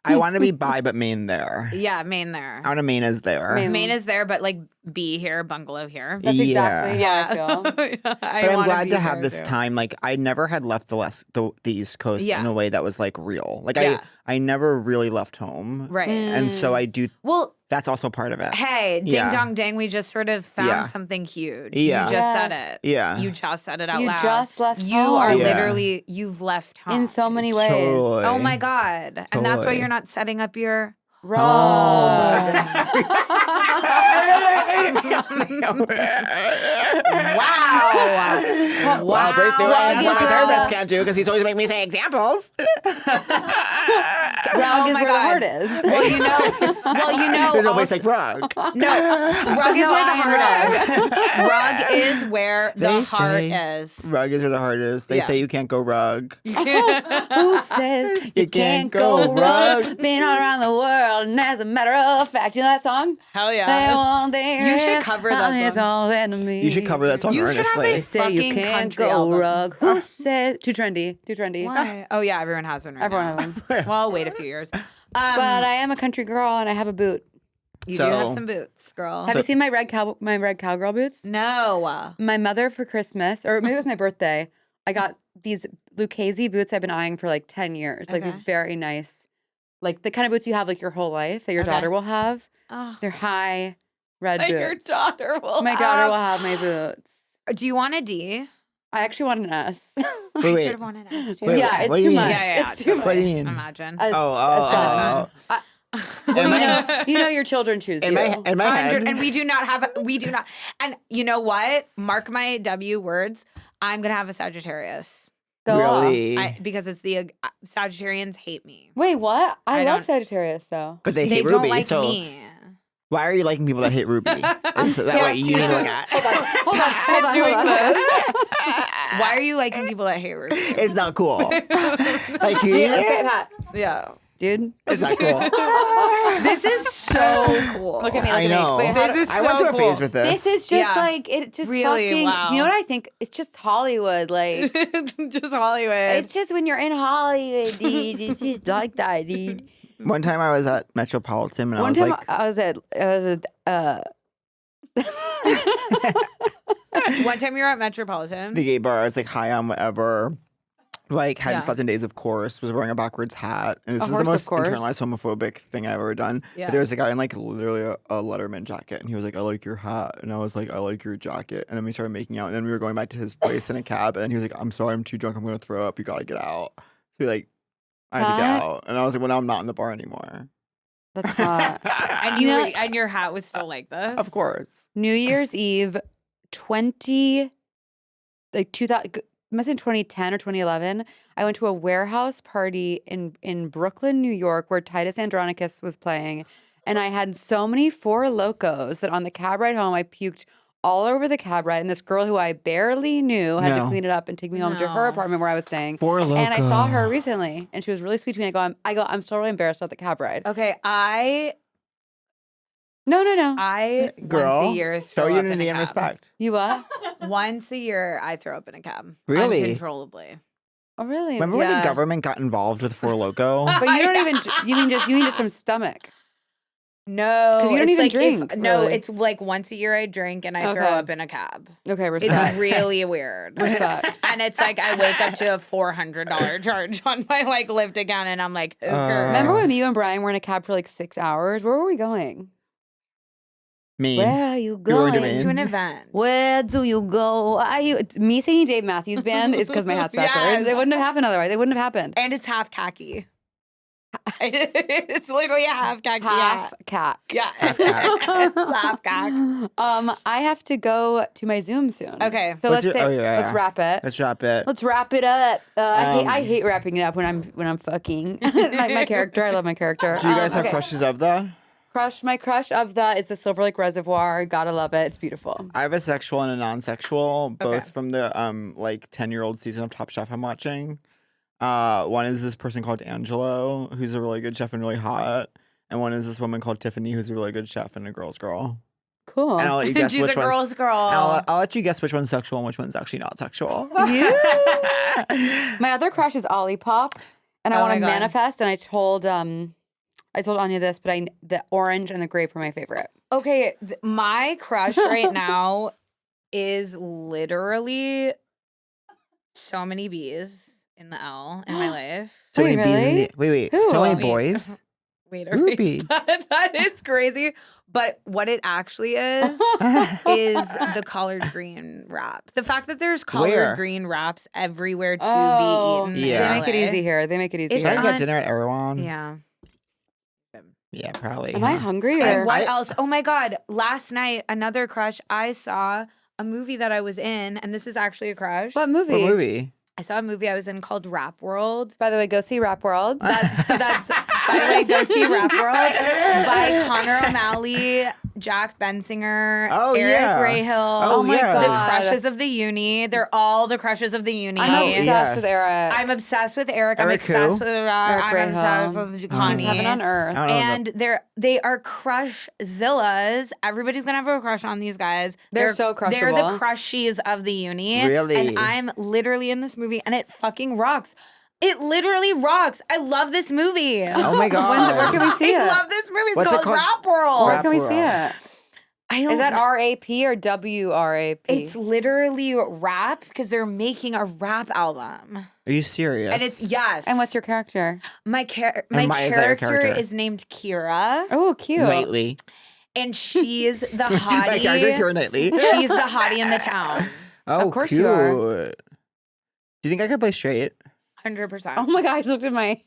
I want to be bi, but Maine there. Yeah, Maine there. I want to Maine is there. Maine is there, but like B here, bungalow here. That's exactly Yeah. how I feel. But I'm glad to have this time. Like, I never had left the East Coast in a way that was like real. Like, I never really left home. Right. And so I do. Well, that's also part of it. Hey, ding dong ding, we just sort of found something huge. Yeah. You just said it. Yeah. You just said it out You loud. just left You home. are Yeah. literally, you've left home. In so many ways. Totally. Oh my God. And that's why you're not setting up your Rug. Wow. Wow, breakthrough. Rug That's is what my where therapist the- can't do because he's always making me say examples. Rug is my where the God. heart is. Well, you know. There's always also- like rug. No, rug is no where the iron heart is. Rug is where the They heart say is. Rug is where the heart is. They say you can't go rug. Who says you can't go rug? Been all around the world, and as a matter of fact, you know that song? Hell They yeah. want their You should cover that it's song. all enemy. You should cover that song You should have earnestly. a Say you fucking can't country go album. rug. Who says too trendy? Too trendy. Why? Oh yeah, everyone has one right Everyone now. has one. Well, I'll wait a few years. But I am a country girl, and I have a boot. You So- do have some boots, girl. Have you seen my red cowgirl boots? No. My mother for Christmas, or maybe it was my birthday, I got these Lucchese boots I've been eyeing for like 10 years. Like Okay. these very nice, like the kind of boots you have like your whole life that your Okay. daughter will have. Oh, They're high red boots. your daughter will. My daughter will have my boots. Do you want a D? I actually want an S. Wait, I wait. sort of want an S too. Wait, yeah, it's what do you too mean? much. Yeah, It's too much. What do you mean? Imagine. Oh. Well, you know your children choose In you. my head. And we do not. And you know what? Mark my W words. I'm going to have a Sagittarius. Go off. Really? Because it's the Sagittarians hate me. Wait, what? I love don't- Sagittarius though. But they They hate don't Ruby. like so me. why are you liking people that hate Ruby? Is that what you need to look at? Hold on. Why are you liking people that hate Ruby? It's not cool. Like, Dude, okay, Pat. Yeah. Dude. it's not cool. This is so cool. Look at me. Look I at know. me. Wait, how This do- is I went so through a phase cool. with this. This is just Yeah. like it just Really? fucking Wow. you know what I think? It's just Hollywood. Like Just Hollywood. it's just when you're in Hollywood, dude. It's just like that, dude. One time I was at Metropolitan and One I was time like, I was with One time you were at Metropolitan. the gay bar. I was like, hi, I'm whatever. Like, hadn't Yeah. slept in days, of course. Was wearing a backwards hat. And this Of is course, the of most course. internalized homophobic thing I've ever done. Yeah. But there was a guy in like literally a Letterman jacket. And he was like, I like your hat. And I was like, I like your jacket. And then we started making out. And then we were going back to his place in a cab. And then he was like, I'm sorry, I'm too drunk. I'm going to throw up. You got to get out. So we like, I had to get Hot. out. And I was like, well, now I'm not in the bar anymore. that's hot. And You know- and your hat was still like this. Of course. New Year's Eve 2000 must have been 2010 or 2011. I went to a warehouse party in Brooklyn, New York, where Titus Andronicus was playing. And I had so many Four Locos that on the cab ride home, I puked all over the cab ride. And this girl who I barely knew had to No. clean it up and take me home to her No. apartment where I was staying. Four Loko. And I saw her recently, and she was really sweet to me. I go, I'm so really embarrassed about the cab ride. Okay, No. I Girl, once a year show throw up in a unity and cab. respect. You what? Once a year, I throw up in a cab. Really? Uncontrollably. Oh, really? Remember when the Yeah. government got involved with Four Loko? But you don't even. You mean just from stomach? No, 'Cause you don't it's even like drink, no, really. it's like once a year I drink and I throw Okay. up in a cab. Okay, It's respect. really weird. Respect. And it's like I wake up to a $400 charge on my like Lyft account, and I'm like, okay. Remember when you and Brian were in a cab for like 6 hours? Where were we going? Me. Where are you We were going? doing- to an event. Where do you go? Me singing Dave Matthews Band is because my hat's backwards. Yes. It wouldn't have happened otherwise. It wouldn't have happened. And it's half khaki. It's literally a half khaki. Half cat. Yeah. Half khaki. It's half khaki. I have to go to my Zoom soon. Okay. So What's let's your- say oh, yeah, let's yeah. wrap it. Let's drop it. Let's wrap it up. I hate wrapping it up when I'm fucking. my character. I love my character. Do you guys have okay. crushes of the? My crush of the is the Silver Lake Reservoir. Gotta love it. It's beautiful. I have a sexual and a non-sexual, both Okay. from the like 10-year-old season of Top Chef I'm watching. One is this person called Angelo, who's a really good chef and really hot, and one is this woman called Tiffany, who's a really good chef and a girl's girl. Cool. And I'll let you guess She's which a one's. girl's girl. I'll let you guess which one's sexual and which one's actually not sexual. My other crush is Olipop, and I Oh want my to God. manifest. And I told I told Anya this, but the orange and the grape are my favorite. Okay, my crush right now is literally so many bees in the L in my life. So Wait, many bees in really? the wait. Who? So many Wait. boys. Wait, Ruby. that is crazy. But what it actually is the collard green wrap. The fact that there's collard Where? green wraps everywhere to Oh, be eaten. Yeah. They make it easy here. They make it easy It's Should here. I get on- dinner at Erewhon? Yeah. Yeah, probably. Am I huh? hungry? And Or? what I- else? Oh my God. Last night, another crush. I saw a movie that I was in, and this is actually a crush. What movie? What movie? I saw a movie I was in called Rap World. By the way, go see Rap World. That's by the way, go see Rap World by Connor O'Malley, Jack Bensinger, Oh, Eric yeah. Rahill. Oh, my yeah. The God. crushes of the uni. They're all the crushes of the uni. I'm Oh, obsessed yes. with Eric. I'm obsessed with Eric. I'm Eric who? obsessed with Eric I'm obsessed Rahill. with He's Connie. heaven on earth. I don't know. And they are crush zillas. Everybody's gonna have a crush on these guys. They're so They're the crushable. crushies of the uni. Really? And I'm literally in this movie, and it fucking rocks. It literally rocks. I love this movie. Oh my God. Where can we see I it? love this movie. It's What's it called called? Rap World. Where Rap can we World. see it? I don't Is that know. R-A-P or W-R-A-P? It's literally rap because they're making a rap album. Are you serious? And it's yes. And what's your character? my why is that your character character? is named Kira, Oh, cute. Knightley? and she's the My character, hottie. Keira Knightley. She's the hottie in the town. Oh, Of course cute. you are. Do you think I could play straight? 100%. Oh my God, I just looked at my...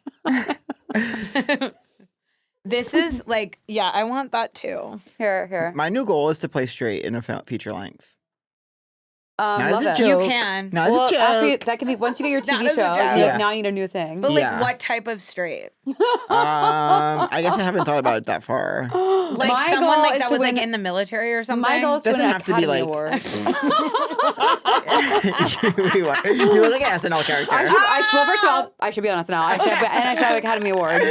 This is like, yeah, I want that too. Here. My new goal is to play straight in a feature length. Not as Love a it. joke. You can. Not Well, as a after you, joke. that can be, once you get your That TV is a show, joke. you're like, Yeah. now I need a new thing. But like, Yeah. what type of straight? I guess I haven't thought about it that far. Like My someone goal like is that to was win- like in the military or something. My goal is to win Doesn't an have to be, Academy like- Award. You look like an SNL character. I should, well, first of all, I should be on SNL. I should have an Academy Award.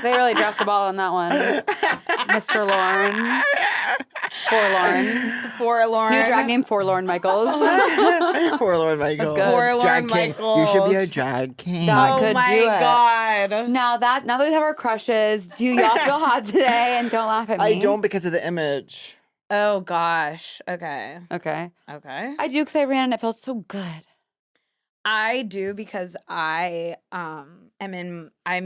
They really dropped the ball on that one. Mr. Lorne. Forlorn. Forlorn. New drag name, Forlorn Michaels. Forlorn Michaels. good. Forlorn Drag king. You should be a Michaels. drag king. That Oh could my do it. God. Now that we have our crushes, do y'all feel hot today? And don't laugh at me. I don't because of the image. Oh gosh. Okay. Okay. Okay. I do because I ran and it felt so good. I do because I I'm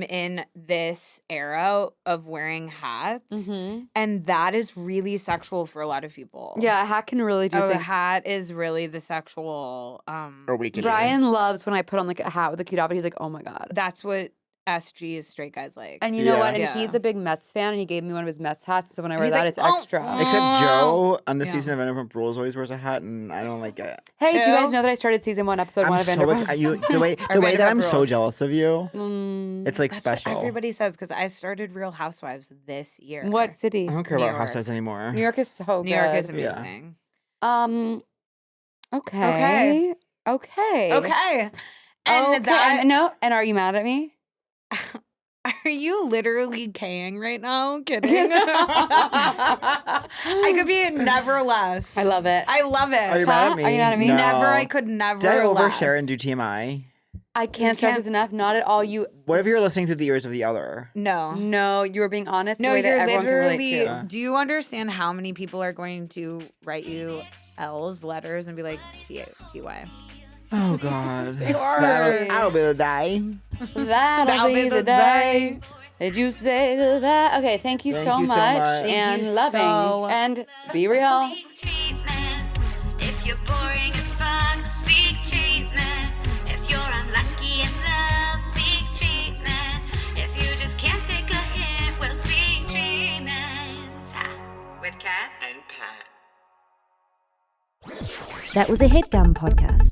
in this era of wearing hats, Mm-hmm. and that is really sexual for a lot of people. Yeah, a hat can really do A things. hat is really the sexual Or we could. Brian loves when I put on like a hat with a cute outfit. He's like, oh my God. that's what SG is straight guys like. And you know Yeah. what? And Yeah. he's a big Mets fan, and he gave me one of his Mets hats. So when I wear He's that, like, it's "Oh, extra. Except Joe on this Yeah. season of Vanderpump Rules always wears a hat, and I don't like it. Hey, do you Ew. guys know that I started season 1, episode 1 I'm of so Vanderpump? the way Or that I'm Vanderpump so Rules. jealous of you. Mm, It's like That's special. what everybody says because I started Real Housewives this year. what city? I don't care New about York. Housewives anymore. New York is so good. New York is Yeah. amazing. Okay. Okay. Okay. And Okay. that And, no. And are you mad at me? are you literally Kang right now? Kidding. I could be never less. I love it. I love it. Are you mad at me? Are you mad at me? No. Never. I could never. Did I less. overshare and do TMI? I can't stress this enough. Not at all. You. What if you're listening through the ears of the other? No. No, you were being honest. No, the way that you're everyone can relate literally. to. Do you understand how many people are going to write you L's letters and be like T-Y? Oh God. They are. That'll be the day. That'll be the day. Did you say goodbye? Okay, thank you Thank so you so much. much. Thank And you loving. so- And be real. Seek treatment. If you're boring as fuck, seek treatment. If you're unlucky in love, seek treatment. If you just can't take a hint, well, seek treatment. With Kat and Pat. That was a Headgum podcast.